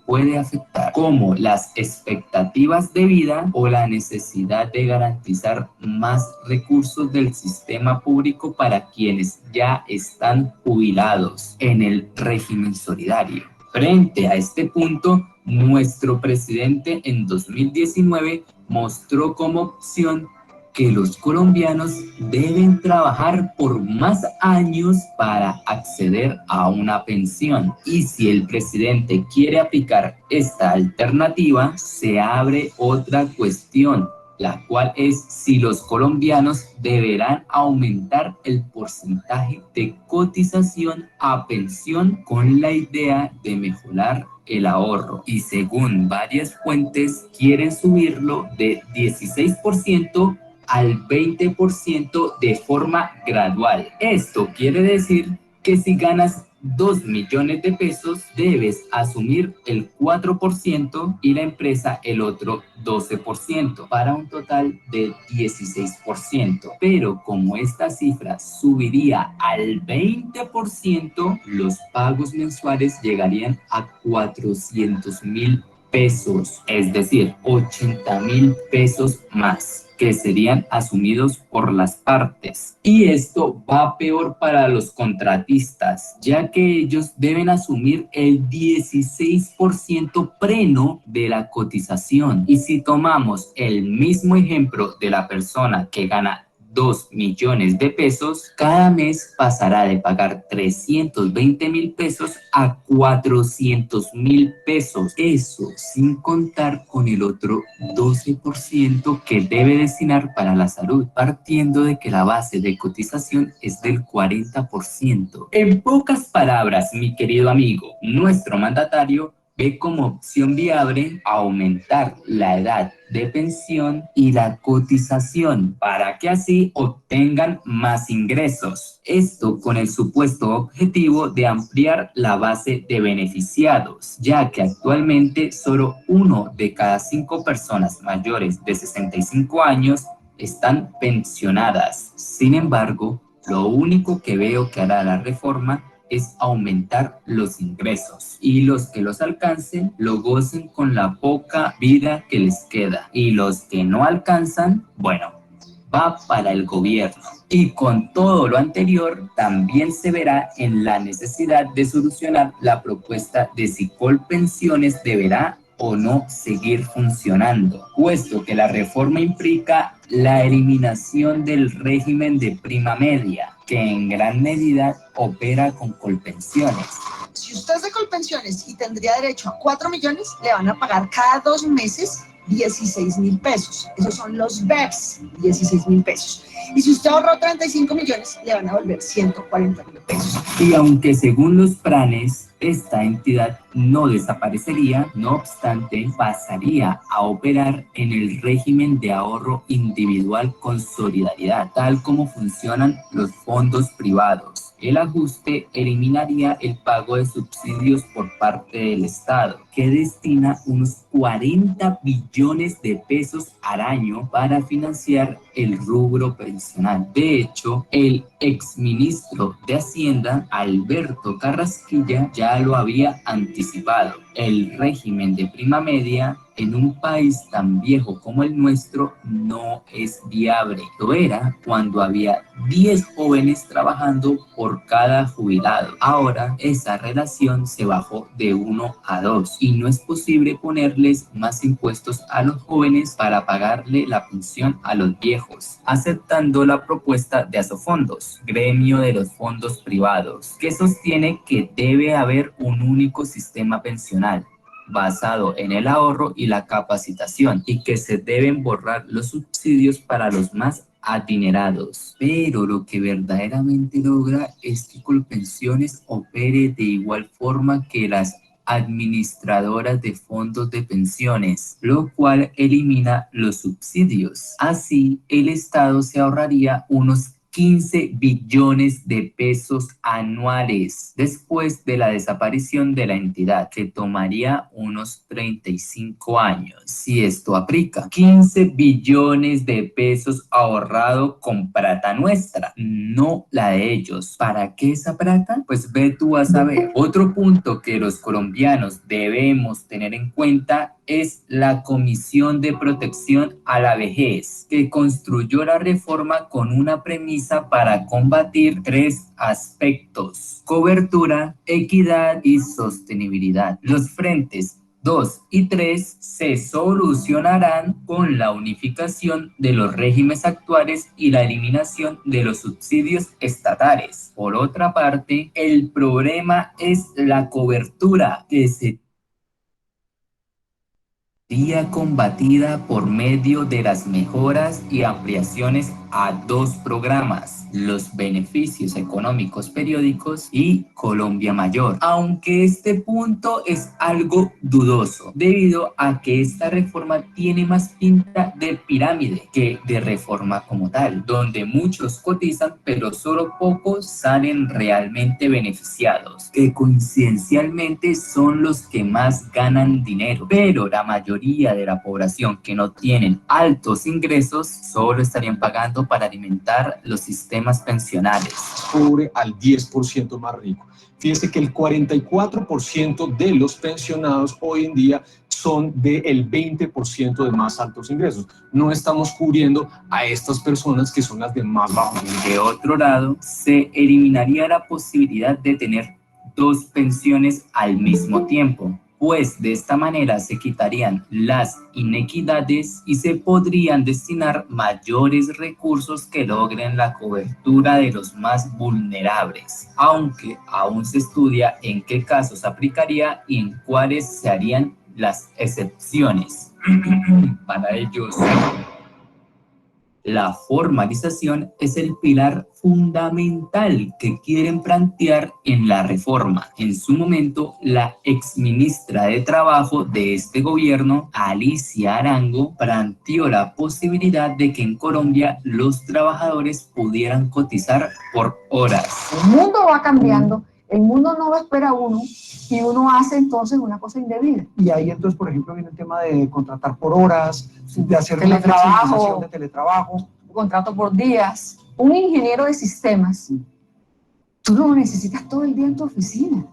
Speaker 11: puede afectar, como las expectativas de vida o la necesidad de garantizar más recursos del sistema público para quienes ya están jubilados en el régimen solidario. Frente a este punto, nuestro presidente en 2019 mostró como opción que los colombianos deben trabajar por más años para acceder a una pensión. Y si el presidente quiere aplicar esta alternativa, se abre otra cuestión, la cual es si los colombianos deberán aumentar el porcentaje de cotización a pensión con la idea de mejorar el ahorro. Y según varias fuentes, quieren subirlo de 16% al 20% de forma gradual. Esto quiere decir que si ganas 2 millones de pesos, debes asumir el 4% y la empresa el otro 12%, para un total de 16%. Pero como esta cifra subiría al 20%, los pagos mensuales llegarían a 400.000 pesos, es decir, 80.000 pesos más, que serían asumidos por las partes. Y esto va peor para los contratistas, ya que ellos deben asumir el 16% preno de la cotización. Y si tomamos el mismo ejemplo de la persona que gana 2 millones de pesos, cada mes pasará de pagar 320.000 pesos a 400.000 pesos. Eso sin contar con el otro 12% que debe destinar para la salud, partiendo de que la base de cotización es del 40%. En pocas palabras, mi querido amigo, nuestro mandatario ve como opción viable aumentar la edad de pensión y la cotización para que así obtengan más ingresos. Esto con el supuesto objetivo de ampliar la base de beneficiados, ya que actualmente solo 1 de cada 5 personas mayores de 65 años están pensionadas. Sin embargo, lo único que veo que hará la reforma es aumentar los ingresos, y los que los alcancen lo gocen con la poca vida que les queda, y los que no alcanzan, bueno, va para el gobierno. Y con todo lo anterior, también se verá en la necesidad de solucionar la propuesta de si Colpensiones deberá o no seguir funcionando, puesto que la reforma implica la eliminación del régimen de prima media, que en gran medida opera con Colpensiones.
Speaker 12: Si usted es de Colpensiones y tendría derecho a 4 millones, le van a pagar cada 2 meses 16.000 pesos. Esos son los BEPS, 16.000 pesos. Y si usted ahorró 35 millones, le van a volver 140.000 pesos.
Speaker 11: Y aunque según los planes, esta entidad no desaparecería, no obstante, pasaría a operar en el régimen de ahorro individual con solidaridad, tal como funcionan los fondos privados. El ajuste eliminaría el pago de subsidios por parte del Estado, que destina unos 40 billones de pesos al año para financiar el rubro pensional. De hecho, el exministro de Hacienda, Alberto Carrasquilla, ya lo había anticipado. El régimen de prima media en un país tan viejo como el nuestro no es viable. Lo era cuando había 10 jóvenes trabajando por cada jubilado. Ahora esa relación se bajó de 1 a 2 y no es posible ponerles más impuestos a los jóvenes para pagarle la pensión a los viejos, aceptando la propuesta de Asofondos, gremio de los fondos privados, que sostiene que debe haber un único sistema pensional basado en el ahorro y la capacitación, y que se deben borrar los subsidios para los más adinerados. Pero lo que verdaderamente logra es que Colpensiones opere de igual forma que las administradoras de fondos de pensiones, lo cual elimina los subsidios. Así, el Estado se ahorraría unos 15 billones de pesos anuales después de la desaparición de la entidad, que tomaría unos 35 años. Si esto aplica, 15 billones de pesos ahorrado con plata nuestra, no la de ellos. ¿Para qué esa plata? Pues ve tú a saber. Otro punto que los colombianos debemos tener en cuenta es la Comisión de Protección a la Vejez, que construyó la reforma con una premisa para combatir 3 aspectos: cobertura, equidad y sostenibilidad. Los frentes 2 y 3 se solucionarán con la unificación de los regímenes actuales y la eliminación de los subsidios estatales. Por otra parte, el problema es la cobertura, que sería combatida por medio de las mejoras y ampliaciones a 2 programas: los beneficios económicos periódicos y Colombia Mayor, aunque este punto es algo dudoso debido a que esta reforma tiene más pinta de pirámide que de reforma como tal, donde muchos cotizan pero solo pocos salen realmente beneficiados, que coincidencialmente son los que más ganan dinero, pero la mayoría de la población que no tienen altos ingresos solo estarían pagando para alimentar los sistemas pensionales.
Speaker 13: Cubre al 10% más rico. Fíjense que el 44% de los pensionados hoy en día son del 20% de más altos ingresos. No estamos cubriendo a estas personas que son las de más bajos ingresos.
Speaker 11: De otro lado, se eliminaría la posibilidad de tener 2 pensiones al mismo tiempo, pues de esta manera se quitarían las inequidades y se podrían destinar mayores recursos que logren la cobertura de los más vulnerables, aunque aún se estudia en qué casos aplicaría y en cuáles se harían las excepciones. Para ellos, la formalización es el pilar fundamental que quieren plantear en la reforma. En su momento, la exministra de Trabajo de este gobierno, Alicia Arango, planteó la posibilidad de que en Colombia los trabajadores pudieran cotizar por horas.
Speaker 12: El mundo va cambiando, el mundo no lo espera a uno y uno hace entonces una cosa indebida.
Speaker 2: Y ahí entonces, por ejemplo, viene el tema de contratar por horas, de hacer una
Speaker 12: Teletrabajo,
Speaker 2: flexibilización de teletrabajo.
Speaker 12: Contrato por días. Un ingeniero de sistemas, tú lo necesitas todo el día en tu oficina.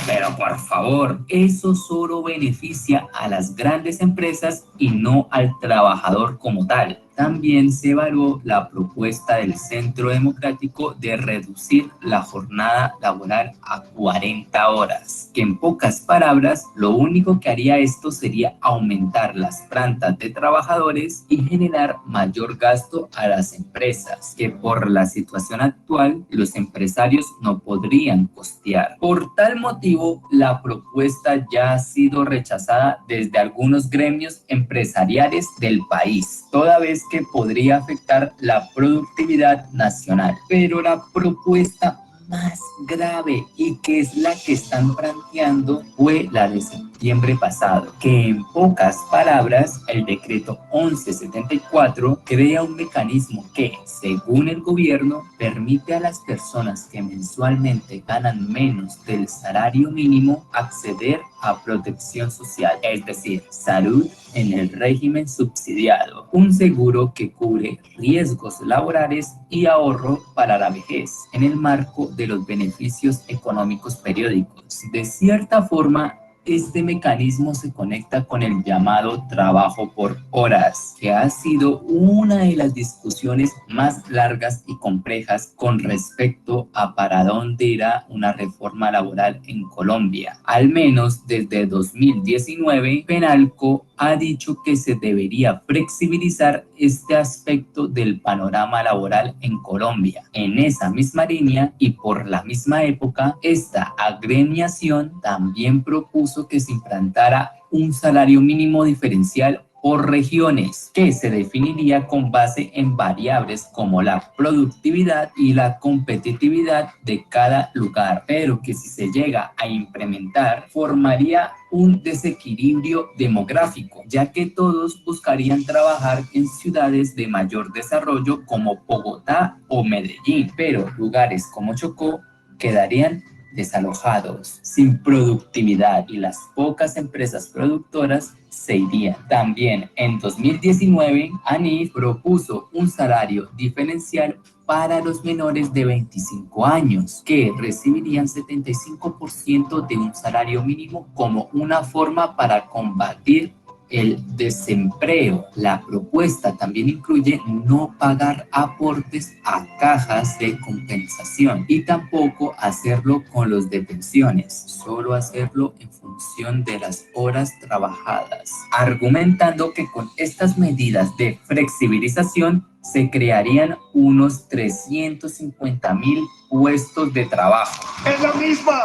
Speaker 11: Pero por favor, eso solo beneficia a las grandes empresas y no al trabajador como tal. También se evaluó la propuesta del Centro Democrático de reducir la jornada laboral a 40 horas, que en pocas palabras, lo único que haría esto sería aumentar las plantas de trabajadores y generar mayor gasto a las empresas, que por la situación actual los empresarios no podrían costear. Por tal motivo, la propuesta ya ha sido rechazada desde algunos gremios empresariales del país, toda vez que podría afectar la productividad nacional. Pero la propuesta más grave y que es la que están planteando fue la de septiembre pasado, que en pocas palabras el decreto 1174 crea un mecanismo que, según el gobierno, permite a las personas que mensualmente ganan menos del salario mínimo acceder a protección social, es decir, salud en el régimen subsidiado, un seguro que cubre riesgos laborales y ahorro para la vejez en el marco de los beneficios económicos periódicos. De cierta forma, Este mecanismo se conecta con el llamado trabajo por horas, que ha sido una de las discusiones más largas y complejas con respecto a para dónde irá una reforma laboral en Colombia. Al menos desde 2019, Penalco ha dicho que se debería flexibilizar este aspecto del panorama laboral en Colombia. En esa misma línea y por la misma época, esta agremiación también propuso que se implantara un salario mínimo diferencial por regiones, que se definiría con base en variables como la productividad y la competitividad de cada lugar, pero que si se llega a implementar, formaría un desequilibrio demográfico, ya que todos buscarían trabajar en ciudades de mayor desarrollo como Bogotá o Medellín, pero lugares como Chocó quedarían desalojados, sin productividad, y las pocas empresas productoras se irían. También en 2019, ANIF propuso un salario diferencial para los menores de 25 años, que recibirían 75% de un salario mínimo como una forma para combatir el desempleo. La propuesta también incluye no pagar aportes a cajas de compensación y tampoco hacerlo con los de pensiones, solo hacerlo en función de las horas trabajadas, argumentando que con estas medidas de flexibilización se crearían unos 350.000 puestos de trabajo.
Speaker 14: Es la misma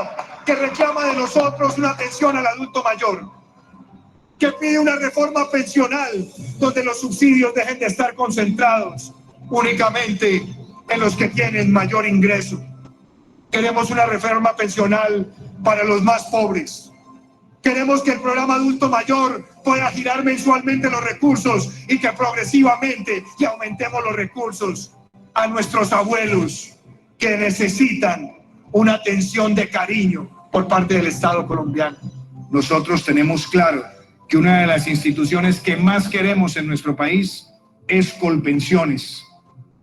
Speaker 14: que reclama de nosotros una atención al adulto mayor, que pide una reforma pensional donde los subsidios dejen de estar concentrados únicamente en los que tienen mayor ingreso. Queremos una reforma pensional para los más pobres. Queremos que el programa adulto mayor pueda girar mensualmente los recursos y que progresivamente y aumentemos los recursos a nuestros abuelos que necesitan una atención de cariño por parte del Estado colombiano. Nosotros tenemos claro que una de las instituciones que más queremos en nuestro país es Colpensiones,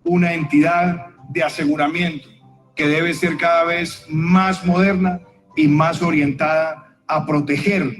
Speaker 14: una entidad de aseguramiento que debe ser cada vez más moderna y más orientada a proteger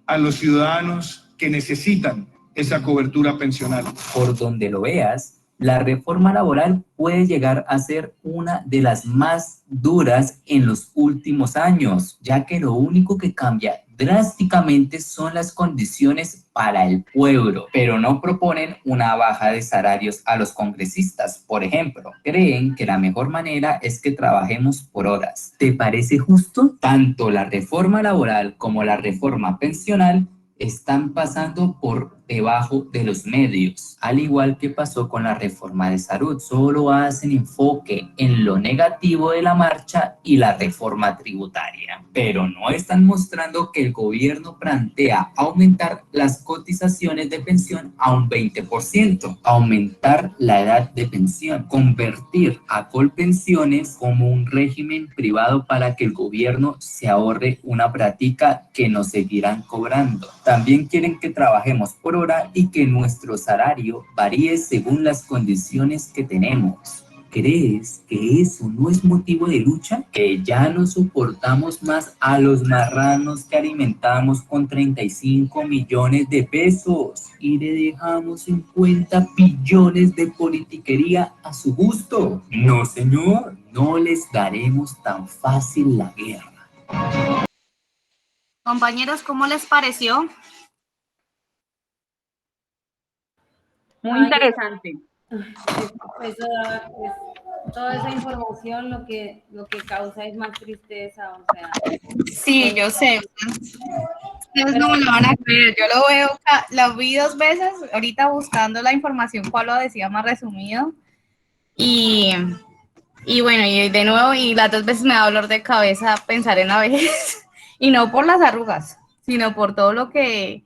Speaker 14: a los ciudadanos que necesitan esa cobertura pensional.
Speaker 11: Por donde lo veas, la reforma laboral puede llegar a ser una de las más duras en los últimos años, ya que lo único que cambia drásticamente son las condiciones para el pueblo, pero no proponen una baja de salarios a los congresistas. Por ejemplo, creen que la mejor manera es que trabajemos por horas. ¿Te parece justo? Tanto la reforma laboral como la reforma pensional están pasando por debajo de los medios, al igual que pasó con la reforma de salud. Solo hacen enfoque en lo negativo de la marcha y la reforma tributaria, pero no están mostrando que el gobierno plantea aumentar las cotizaciones de pensión a un 20%, aumentar la edad de pensión, convertir a Colpensiones como un régimen privado para que el gobierno se ahorre una plática que nos seguirán cobrando. También quieren que trabajemos por hora y que nuestro salario varíe según las condiciones que tenemos. ¿Crees que eso no es motivo de lucha? Que ya no soportamos más a los marranos que alimentamos con 35 millones de pesos y le dejamos 50 billones de politiquería a su gusto. No, señor, no les daremos tan fácil la guerra.
Speaker 1: Compañeros, ¿cómo les pareció?
Speaker 10: Muy interesante.
Speaker 15: Pues, toda esa información lo que causa es más tristeza, o sea.
Speaker 1: Sí, yo sé. Ustedes no me lo van a creer. Yo lo veo, lo vi 2 veces, ahorita buscando la información, cuál lo decía más resumido. Y bueno, y de nuevo, y las 2 veces me da dolor de cabeza pensar en la vejez. Y no por las arrugas, sino por todo lo que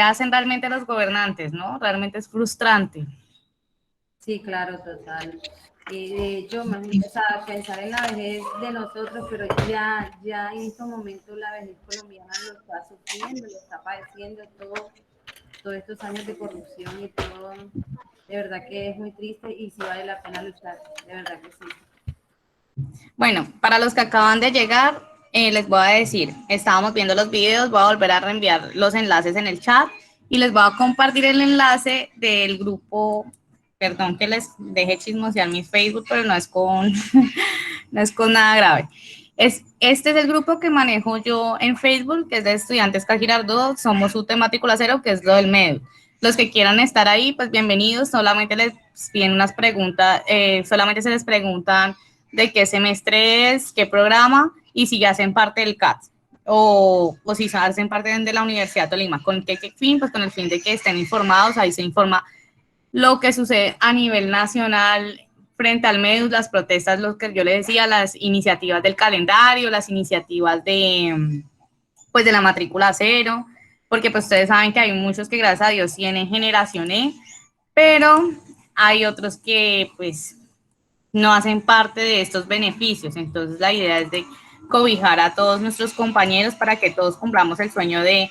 Speaker 1: hacen realmente los gobernantes, ¿no? Realmente es frustrante.
Speaker 15: Sí, claro, total. De hecho, o sea, pensar en la vejez de nosotros, pero ya en estos momentos la vejez colombiana lo está sufriendo, lo está padeciendo, todos estos años de corrupción y todo. De verdad que es muy triste y sí vale la pena luchar, de verdad que sí.
Speaker 1: Bueno, para los que acaban de llegar, Les voy a decir, estábamos viendo los videos, voy a volver a reenviar los enlaces en el chat y les voy a compartir el enlace del grupo, perdón que les deje chismosear mi Facebook, pero no es con, no es con nada grave. Este es el grupo que manejo yo en Facebook, que es de Estudiantes Cajirardó, somos UT Matrícula Cero, que es lo del MEDU. Los que quieran estar ahí, pues bienvenidos, solamente les piden unas preguntas, solamente se les preguntan de qué semestre es, qué programa, y si ya hacen parte del CATS, o si hacen parte de la Universidad de Tolima. ¿Con qué fin? Pues con el fin de que estén informados, ahí se informa lo que sucede a nivel nacional frente al MEDUS, las protestas, lo que yo les decía, las iniciativas del calendario, las iniciativas de, pues, de la matrícula cero, porque pues ustedes saben que hay muchos que gracias a Dios tienen generación E, pero hay otros que pues no hacen parte de estos beneficios. Entonces la idea es de cobijar a todos nuestros compañeros para que todos cumplamos el sueño de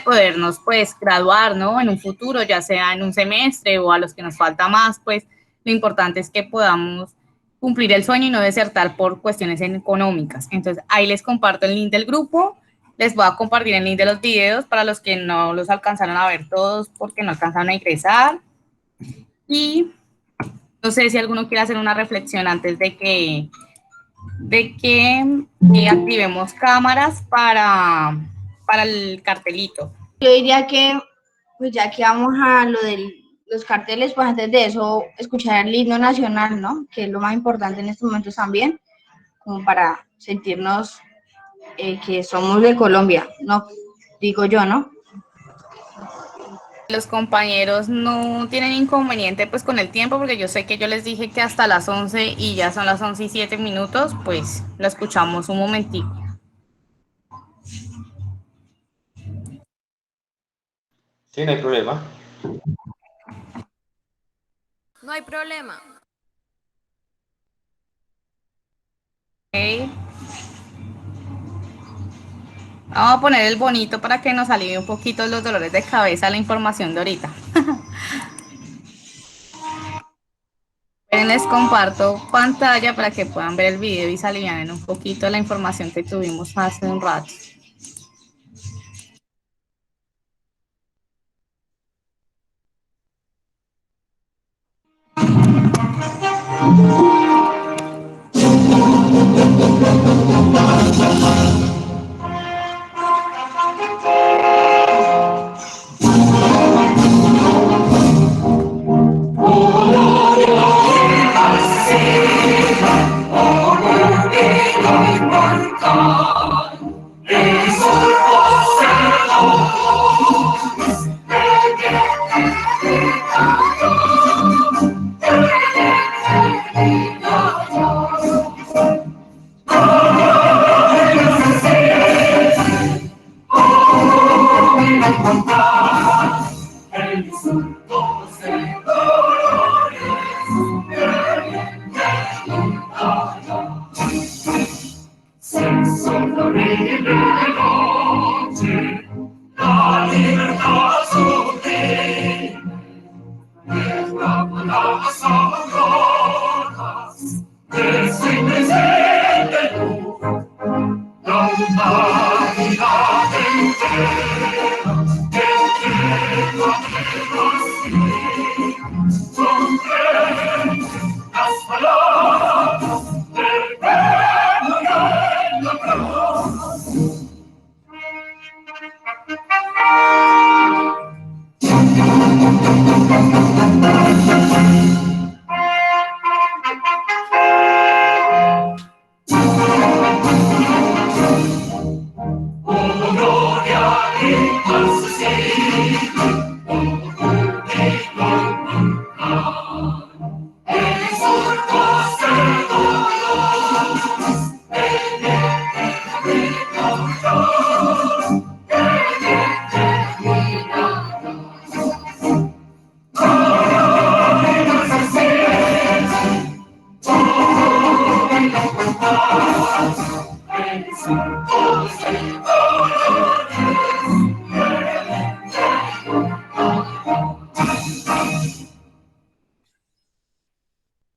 Speaker 1: podernos pues graduar, ¿no? En un futuro, ya sea en un semestre o a los que nos falta más, pues lo importante es que podamos cumplir el sueño y no desertar por cuestiones económicas. Entonces ahí les comparto el link del grupo, les voy a compartir el link de los videos para los que no los alcanzaron a ver todos porque no alcanzaron a ingresar. Y no sé si alguno quiere hacer una reflexión antes de que activemos cámaras para el cartelito.
Speaker 16: Yo diría que, pues ya que vamos a lo de los carteles, pues antes de eso, escuchar el himno nacional, ¿no? Que es lo más importante en estos momentos también, como para sentirnos que somos de Colombia, ¿no? Digo yo, ¿no?
Speaker 1: Los compañeros no tienen inconveniente pues con el tiempo, porque yo sé que yo les dije que hasta las 11 y ya son las 11:07, pues lo escuchamos un momentico.
Speaker 9: Sí, no hay problema.
Speaker 17: No hay problema.
Speaker 1: Okay. Vamos a poner el bonito para que nos alivie un poquito los dolores de cabeza la información de ahorita. Les comparto pantalla para que puedan ver el video y se alivianen un poquito la información que tuvimos hace un rato.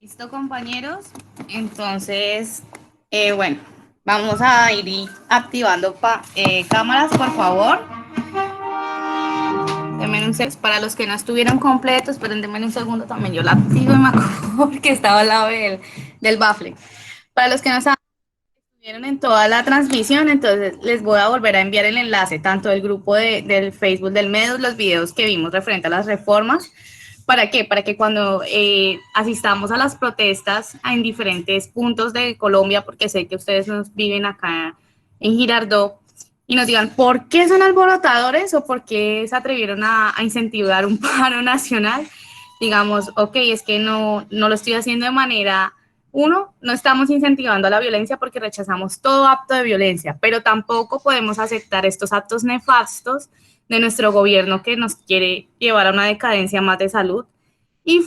Speaker 1: ¿Listo, compañeros? Entonces, bueno, Vamos a ir activando cámaras, por favor. Denme un segundo. Para los que no estuvieron completos, pero denme un segundo también. Yo la activo y me acuerdo porque estaba al lado del bafle. Para los que no estuvieron en toda la transmisión, entonces les voy a volver a enviar el enlace, tanto del grupo del Facebook del MEDUS, los videos que vimos referente a las reformas. ¿Para qué? Para que cuando asistamos a las protestas en diferentes puntos de Colombia, porque sé que ustedes nos viven acá en Girardot, y nos digan por qué son alborotadores o por qué se atrevieron a incentivar un paro nacional, digamos, ok, es que no lo estoy haciendo de manera, no estamos incentivando a la violencia porque rechazamos todo acto de violencia, pero tampoco podemos aceptar estos actos nefastos de nuestro gobierno que nos quiere llevar a una decadencia más de salud y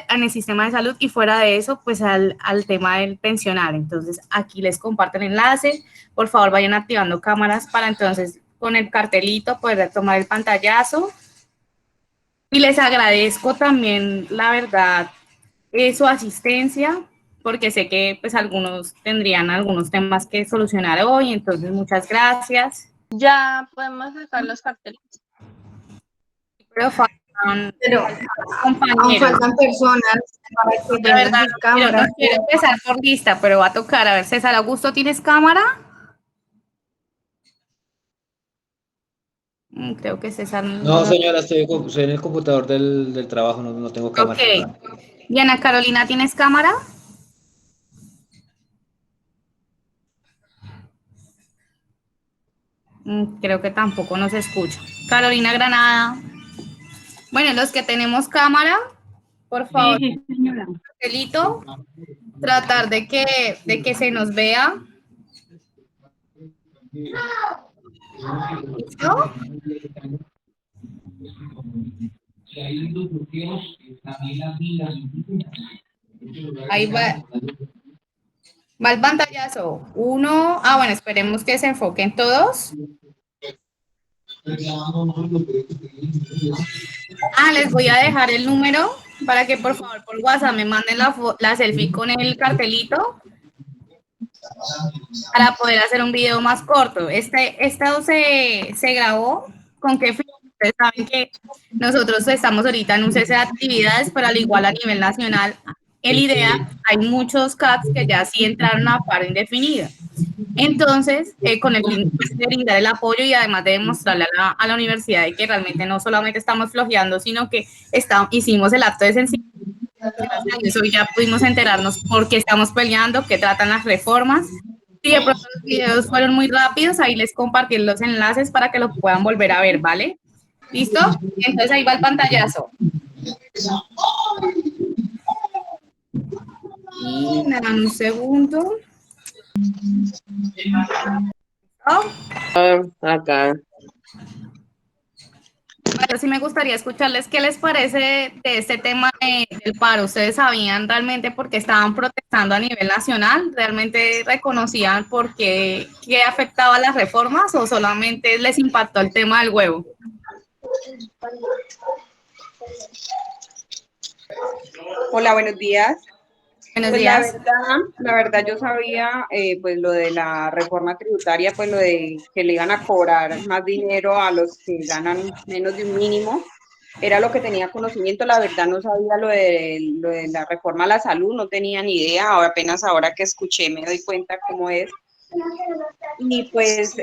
Speaker 1: en el sistema de salud, y fuera de eso, pues al tema del pensional. Entonces, aquí les comparto el enlace. Por favor, vayan activando cámaras para entonces con el cartelito poder tomar el pantallazo. Y les agradezco también, la verdad, su asistencia, porque sé que pues algunos tendrían algunos temas que solucionar hoy, entonces muchas gracias.
Speaker 16: Ya podemos sacar los carteles.
Speaker 1: Pero
Speaker 16: aún faltan personas para que
Speaker 1: la verdad,
Speaker 16: cámara.
Speaker 1: No quiero empezar por lista, pero va a tocar. A ver, César Augusto, ¿tienes cámara? Creo que César
Speaker 9: No, señora, estoy en el computador del trabajo, no tengo cámara.
Speaker 1: Ok. Diana Carolina, ¿tienes cámara? Creo que tampoco nos escucha. Carolina Granada. Bueno, los que tenemos cámara, por favor,
Speaker 5: Sí, señora.
Speaker 1: Celito, tratar de que se nos vea. ¿Listo? Ahí va. Va el pantallazo. Uno. Bueno, esperemos que se enfoquen todos. Les voy a dejar el número para que por favor por WhatsApp me manden la selfie con el cartelito para poder hacer un video más corto. Esto se grabó con qué fin. Ustedes saben que nosotros estamos ahorita en un cese de actividades, pero al igual a nivel nacional, el IDEA, hay muchos CAPs que ya sí entraron a paro indefinido. Entonces, con el fin de brindar el apoyo y además de demostrarle a la universidad de que realmente no solamente estamos flojeando, sino que hicimos el acto de sensibilidad. Eso ya pudimos enterarnos por qué estamos peleando, qué tratan las reformas. Si de pronto los videos fueron muy rápidos, ahí les compartí los enlaces para que lo puedan volver a ver, ¿vale? ¿Listo? Entonces ahí va el pantallazo. Y me dan un segundo.
Speaker 18: Acá.
Speaker 1: Bueno, sí me gustaría escucharles qué les parece de este tema del paro. ¿Ustedes sabían realmente por qué estaban protestando a nivel nacional? ¿Realmente reconocían por qué afectaba las reformas o solamente les impactó el tema del huevo?
Speaker 18: Hola, buenos días.
Speaker 1: Buenos
Speaker 18: pues
Speaker 1: días.
Speaker 18: La verdad yo sabía pues lo de la reforma tributaria, pues lo de que le iban a cobrar más dinero a los que ganan menos de un mínimo, era lo que tenía conocimiento. La verdad no sabía lo de la reforma a la salud, no tenía ni idea, apenas ahora que escuché me doy cuenta cómo es. Y pues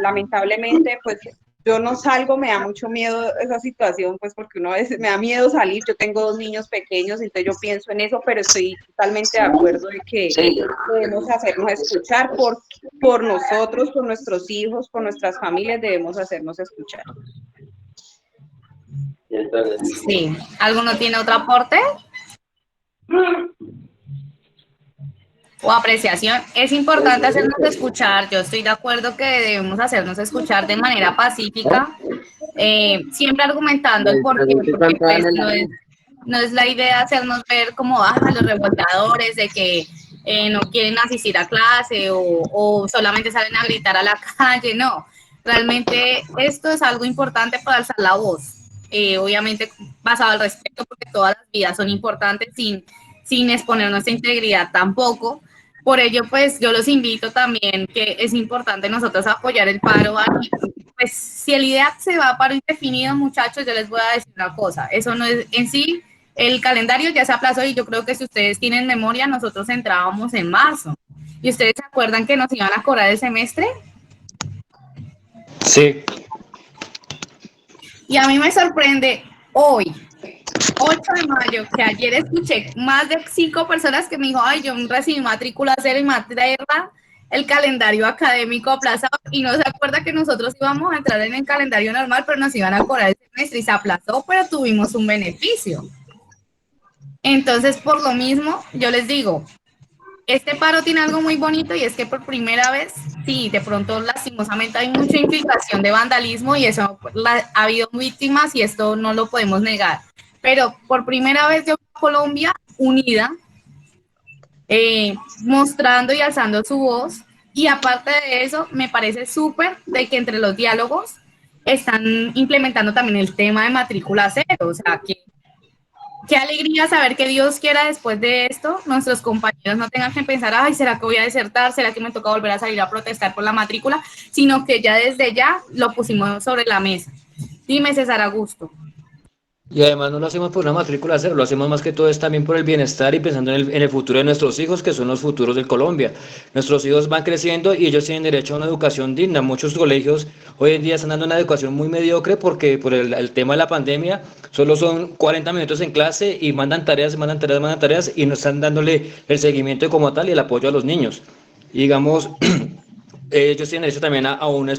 Speaker 18: lamentablemente pues yo no salgo, me da mucho miedo esa situación, pues porque uno a veces me da miedo salir. Yo tengo 2 niños pequeños, entonces yo pienso en eso, pero estoy totalmente de acuerdo de que debemos hacernos escuchar por nosotros, por nuestros hijos, por nuestras familias, debemos hacernos escuchar.
Speaker 1: Sí. ¿Alguno tiene otro aporte? O apreciación. Es importante hacernos escuchar. Yo estoy de acuerdo que debemos hacernos escuchar de manera pacífica, siempre argumentando el porqué, porque pues, no es la idea hacernos ver como los revoltadores de que no quieren asistir a clase o solamente salen a gritar a la calle. No, realmente esto es algo importante para alzar la voz, obviamente basado al respeto, porque todas las vidas son importantes sin exponer nuestra integridad tampoco. Por ello, pues yo los invito también, que es importante nosotros apoyar el paro. Pues si el IDEAC se va a paro indefinido, muchachos, yo les voy a decir una cosa, eso no es en sí, el calendario ya se aplazó y yo creo que si ustedes tienen memoria, nosotros entrábamos en marzo. ¿Y ustedes se acuerdan que nos iban a cobrar el semestre?
Speaker 9: Sí.
Speaker 1: Y a mí me sorprende hoy, 8 de mayo, que ayer escuché más de 5 personas que me dijo, ay, yo recibí matrícula cero y matrícula el calendario académico aplazado, y no se acuerda que nosotros íbamos a entrar en el calendario normal, pero nos iban a cobrar el semestre y se aplazó, pero tuvimos un beneficio. Entonces, por lo mismo, yo les digo, este paro tiene algo muy bonito y es que por primera vez, sí, de pronto lastimosamente hay mucha infiltración de vandalismo y eso ha habido víctimas y esto no lo podemos negar. Pero por primera vez yo veo a Colombia unida, mostrando y alzando su voz, y aparte de eso, me parece súper de que entre los diálogos están implementando también el tema de matrícula cero, o sea, que qué alegría saber que Dios quiera después de esto, nuestros compañeros no tengan que pensar, ay, ¿será que voy a desertar? ¿Será que me toca volver a salir a protestar por la matrícula? Sino que ya desde ya lo pusimos sobre la mesa. Dime, César Augusto.
Speaker 9: Y además no lo hacemos por una matrícula cero, lo hacemos más que todo es también por el bienestar y pensando en el futuro de nuestros hijos, que son los futuros de Colombia. Nuestros hijos van creciendo y ellos tienen derecho a una educación digna. Muchos colegios hoy en día están dando una educación muy mediocre porque por el tema de la pandemia solo son 40 minutos en clase y mandan tareas y no están dándole el seguimiento como tal y el apoyo a los niños. Y digamos, ellos tienen derecho también a una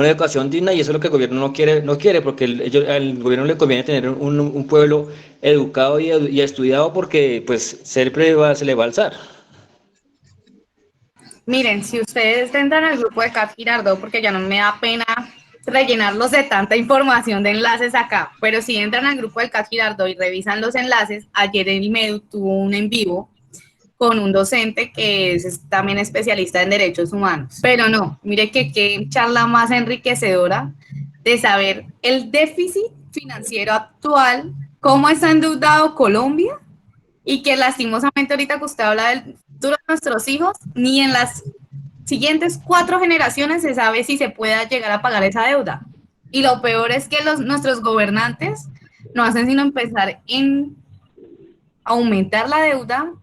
Speaker 9: educación digna, y eso es lo que el gobierno no quiere porque al gobierno le conviene tener un pueblo educado y estudiado, porque pues siempre se le va a alzar.
Speaker 1: Miren, si ustedes entran al grupo de Cat Girardot, porque ya no me da pena rellenarlos de tanta información de enlaces acá, pero si entran al grupo del Cat Girardot y revisan los enlaces, ayer el MEDU tuvo un en vivo con un docente que es también especialista en derechos humanos. Pero no, mire que qué charla más enriquecedora de saber el déficit financiero actual, cómo está endeudado Colombia, y que lastimosamente ahorita que usted habla del futuro de nuestros hijos, ni en las siguientes 4 generaciones se sabe si se pueda llegar a pagar esa deuda. Y lo peor es que nuestros gobernantes no hacen sino empezar en aumentar la deuda,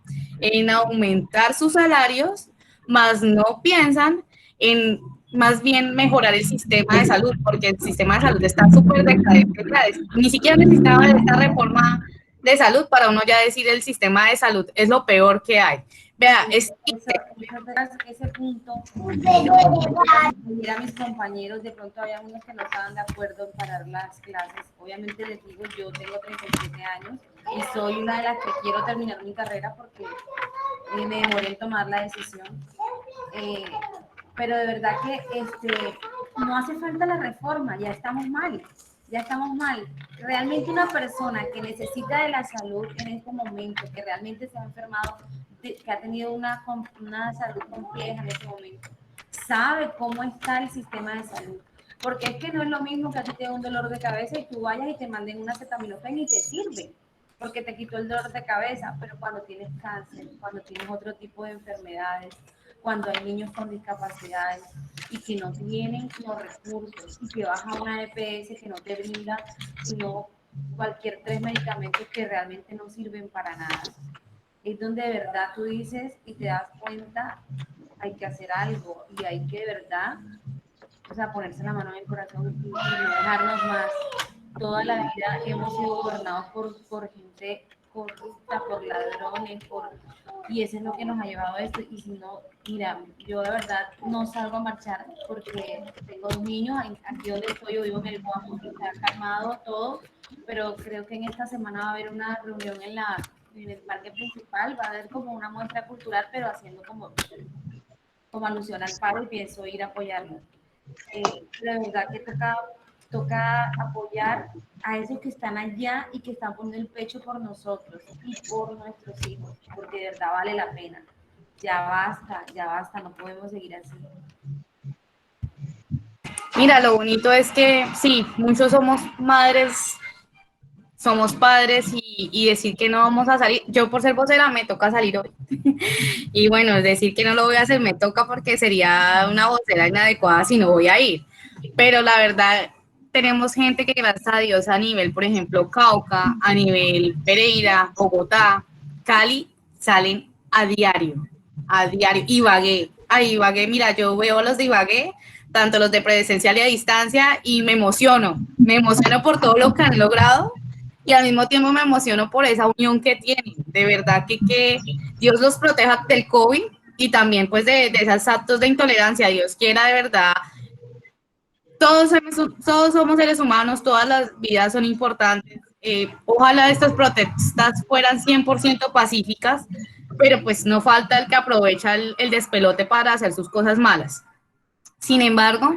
Speaker 1: en aumentar sus salarios, más no piensan en más bien mejorar el sistema de salud, porque el sistema de salud está súper decadente. Ni siquiera necesitaba esta reforma de salud para uno ya decir el sistema de salud es lo peor que hay. Vea,
Speaker 15: ese punto, a mis compañeros, de pronto había unos que no estaban de acuerdo en parar las clases. Obviamente les digo, yo tengo 37 años y soy una de las que quiero terminar mi carrera porque me demoré en tomar la decisión. Pero de verdad que no hace falta la reforma, ya estamos mal. Realmente una persona que necesita de la salud en este momento, que realmente se ha enfermado, que ha tenido una salud compleja en este momento, sabe cómo está el sistema de salud. Porque es que no es lo mismo que a ti te dé un dolor de cabeza y tú vayas y te manden una acetaminofén y te sirve, porque te quitó el dolor de cabeza, pero cuando tienes cáncer, cuando tienes otro tipo de enfermedades, cuando hay niños con discapacidades y que no tienen los recursos y que vas a una EPS que no te brinda sino cualquier 3 medicamentos que realmente no sirven para nada, es donde de verdad tú dices y te das cuenta, hay que hacer algo y hay que de verdad, o sea, ponerse la mano en el corazón y no dejarnos más. Toda la vida hemos sido gobernados por gente corrupta, por ladrones, y eso es lo que nos ha llevado a esto. Y si no, mira, yo de verdad no salgo a marchar porque tengo 2 niños, aquí donde estoy, yo vivo en el Guapo, que se ha calmado todo, pero creo que en esta semana va a haber una reunión en el parque principal, va a haber como una muestra cultural, pero haciendo como alusión al paro, y pienso ir a apoyarlo. La verdad que toca apoyar a esos que están allá y que están poniendo el pecho por nosotros y por nuestros hijos, porque de verdad vale la pena. Ya basta, no podemos seguir así.
Speaker 1: Mira, lo bonito es que sí, muchos somos madres somos padres y decir que no vamos a salir. Yo por ser vocera me toca salir hoy. Y bueno, decir que no lo voy a hacer me toca porque sería una vocera inadecuada si no voy a ir. Pero la verdad, tenemos gente que gracias a Dios a nivel, por ejemplo, Cauca, a nivel Pereira, Bogotá, Cali, salen a diario, Ibagué. Ay, Ibagué, mira, yo veo a los de Ibagué, tanto los de presencial y a distancia, y me emociono por todo lo que han logrado, y al mismo tiempo me emociono por esa unión que tienen. De verdad que Dios los proteja del COVID y también pues de esos actos de intolerancia. Dios quiera de verdad. Todos somos seres humanos, todas las vidas son importantes. Ojalá estas protestas fueran 100% pacíficas, pero pues no falta el que aprovecha el despelote para hacer sus cosas malas. Sin embargo,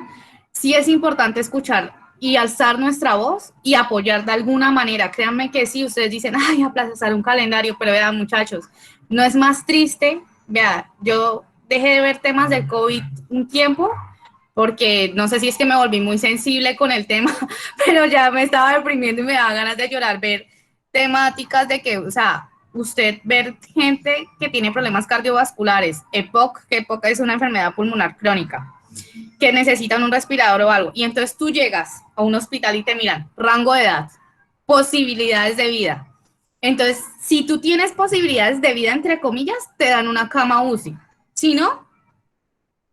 Speaker 1: sí es importante escuchar y alzar nuestra voz y apoyar de alguna manera. Créanme que sí, ustedes dicen, ay, aplazar un calendario, pero vean, muchachos, no es más triste. Vean, yo dejé de ver temas del COVID un tiempo, porque no sé si es que me volví muy sensible con el tema, pero ya me estaba deprimiendo y me daba ganas de llorar ver temáticas de que, o sea, usted ver gente que tiene problemas cardiovasculares, EPOC, que EPOC es una enfermedad pulmonar crónica, que necesitan un respirador o algo, y entonces tú llegas a un hospital y te miran, rango de edad, posibilidades de vida. Entonces, si tú tienes posibilidades de vida, entre comillas, te dan una cama UCI. Si no,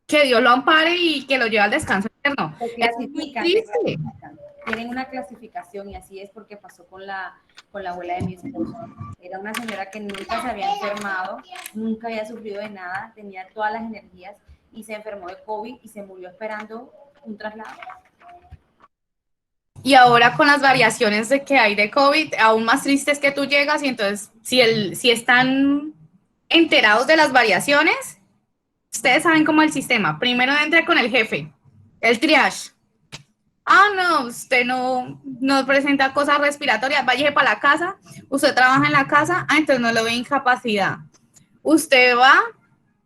Speaker 1: que Dios lo ampare y que lo lleve al descanso eterno. Es muy triste.
Speaker 15: Tienen una clasificación y así es porque pasó con la abuela de mi esposo. Era una señora que nunca se había enfermado, nunca había sufrido de nada, tenía todas las energías y se enfermó de COVID y se murió esperando un traslado.
Speaker 1: Y ahora con las variaciones de que hay de COVID, aún más triste es que tú llegas y entonces si están enterados de las variaciones, ustedes saben cómo el sistema. Primero entra con el jefe, el triage. Ah, no, usted no presenta cosas respiratorias, vaya para la casa, usted trabaja en la casa, entonces no le ve incapacidad. Usted va,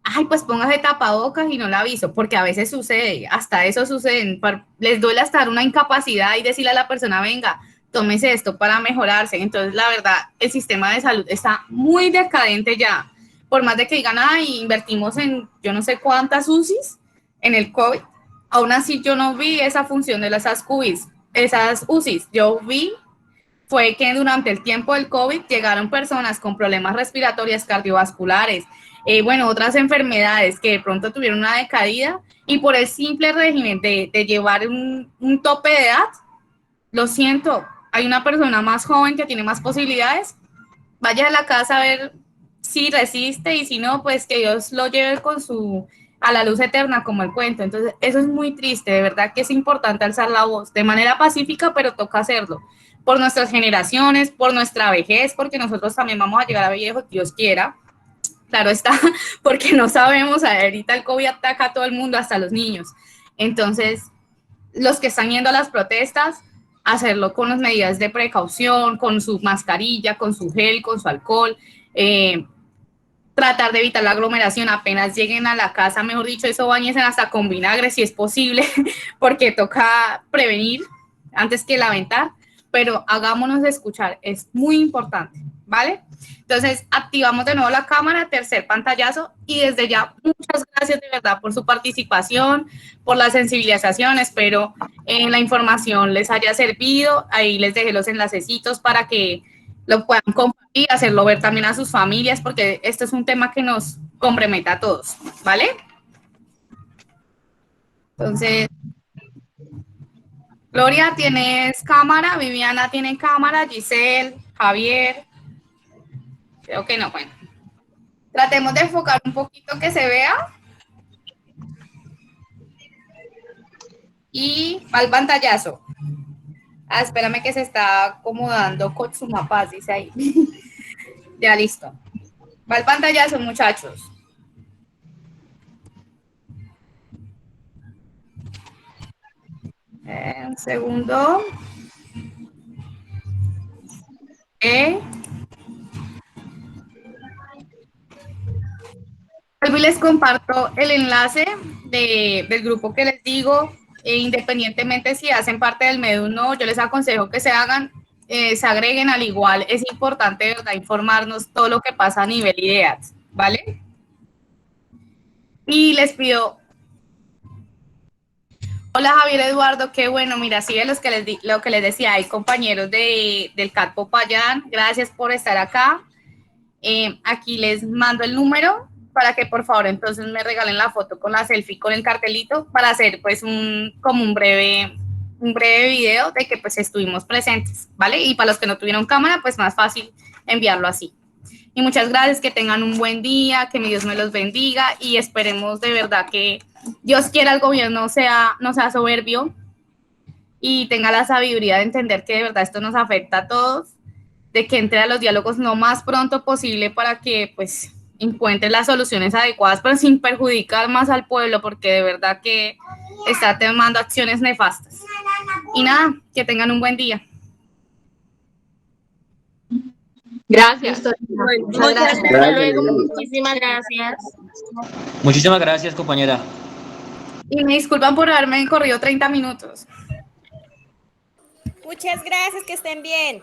Speaker 1: ay, pues póngase tapabocas y no la aviso, porque a veces sucede, hasta eso sucede, les duele hasta dar una incapacidad y decirle a la persona, venga, tómese esto para mejorarse. Entonces, la verdad, el sistema de salud está muy decadente ya. Por más de que digan, ay, invertimos en yo no sé cuántas UCIs en el COVID, aún así yo no vi esa función de esas UCIs. Yo vi fue que durante el tiempo del COVID llegaron personas con problemas respiratorios, cardiovasculares, bueno, otras enfermedades que de pronto tuvieron una decaída y por el simple régimen de llevar un tope de edad, lo siento, hay una persona más joven que tiene más posibilidades, vaya a la casa a ver si resiste y si no, pues que Dios lo lleve a la luz eterna como el cuento. Entonces, eso es muy triste, de verdad que es importante alzar la voz de manera pacífica, pero toca hacerlo por nuestras generaciones, por nuestra vejez, porque nosotros también vamos a llegar a viejos, Dios quiera. Claro está, porque no sabemos, ahorita el COVID ataca a todo el mundo, hasta a los niños. Entonces, los que están yendo a las protestas, hacerlo con las medidas de precaución, con su mascarilla, con su gel, con su alcohol, tratar de evitar la aglomeración, apenas lleguen a la casa, mejor dicho, eso bañesen hasta con vinagre si es posible, porque toca prevenir antes que lamentar, pero hagámonos escuchar, es muy importante, ¿vale? Entonces, activamos de nuevo la cámara, tercer pantallazo, y desde ya, muchas gracias de verdad por su participación, por la sensibilización, espero la información les haya servido, ahí les dejé los enlacecitos para que lo puedan compartir, hacerlo ver también a sus familias, porque este es un tema que nos compromete a todos, ¿vale? Entonces, Gloria, ¿tienes cámara? Viviana tiene cámara, Giselle, Javier. Creo que no, bueno. Tratemos de enfocar un poquito que se vea. Y al pantallazo. Ah, espérame que se está acomodando con su mapa, dice ahí. Ya listo. Va el pantallazo, muchachos. Un segundo. Vuelvo y les comparto el enlace del grupo que les digo. Independientemente si hacen parte del MEDU o no, yo les aconsejo que se hagan. se agreguen. Al igual, es importante, ¿verdad?, informarnos todo lo que pasa a nivel ideas, ¿vale? Y les pido... Hola Javier Eduardo, qué bueno, mira, sí, de lo que les decía, hay compañeros del CAT Popayán, gracias por estar acá. Aquí les mando el número para que por favor entonces me regalen la foto con la selfie, con el cartelito, para hacer pues como un breve video de que pues estuvimos presentes, ¿vale? Y para los que no tuvieron cámara, pues más fácil enviarlo así. Y muchas gracias, que tengan un buen día, que mi Dios me los bendiga y esperemos de verdad que Dios quiera el gobierno no sea soberbio y tenga la sabiduría de entender que de verdad esto nos afecta a todos, de que entre a los diálogos lo más pronto posible para que pues encuentre las soluciones adecuadas, pero sin perjudicar más al pueblo, porque de verdad que está tomando acciones nefastas. Y nada, que tengan un buen día.
Speaker 10: Gracias.
Speaker 16: Muchas gracias. Hasta luego. Muchísimas gracias.
Speaker 9: Muchísimas gracias, compañera.
Speaker 1: Y me disculpan por haberme corrido 30 minutos.
Speaker 17: Muchas gracias, que estén bien.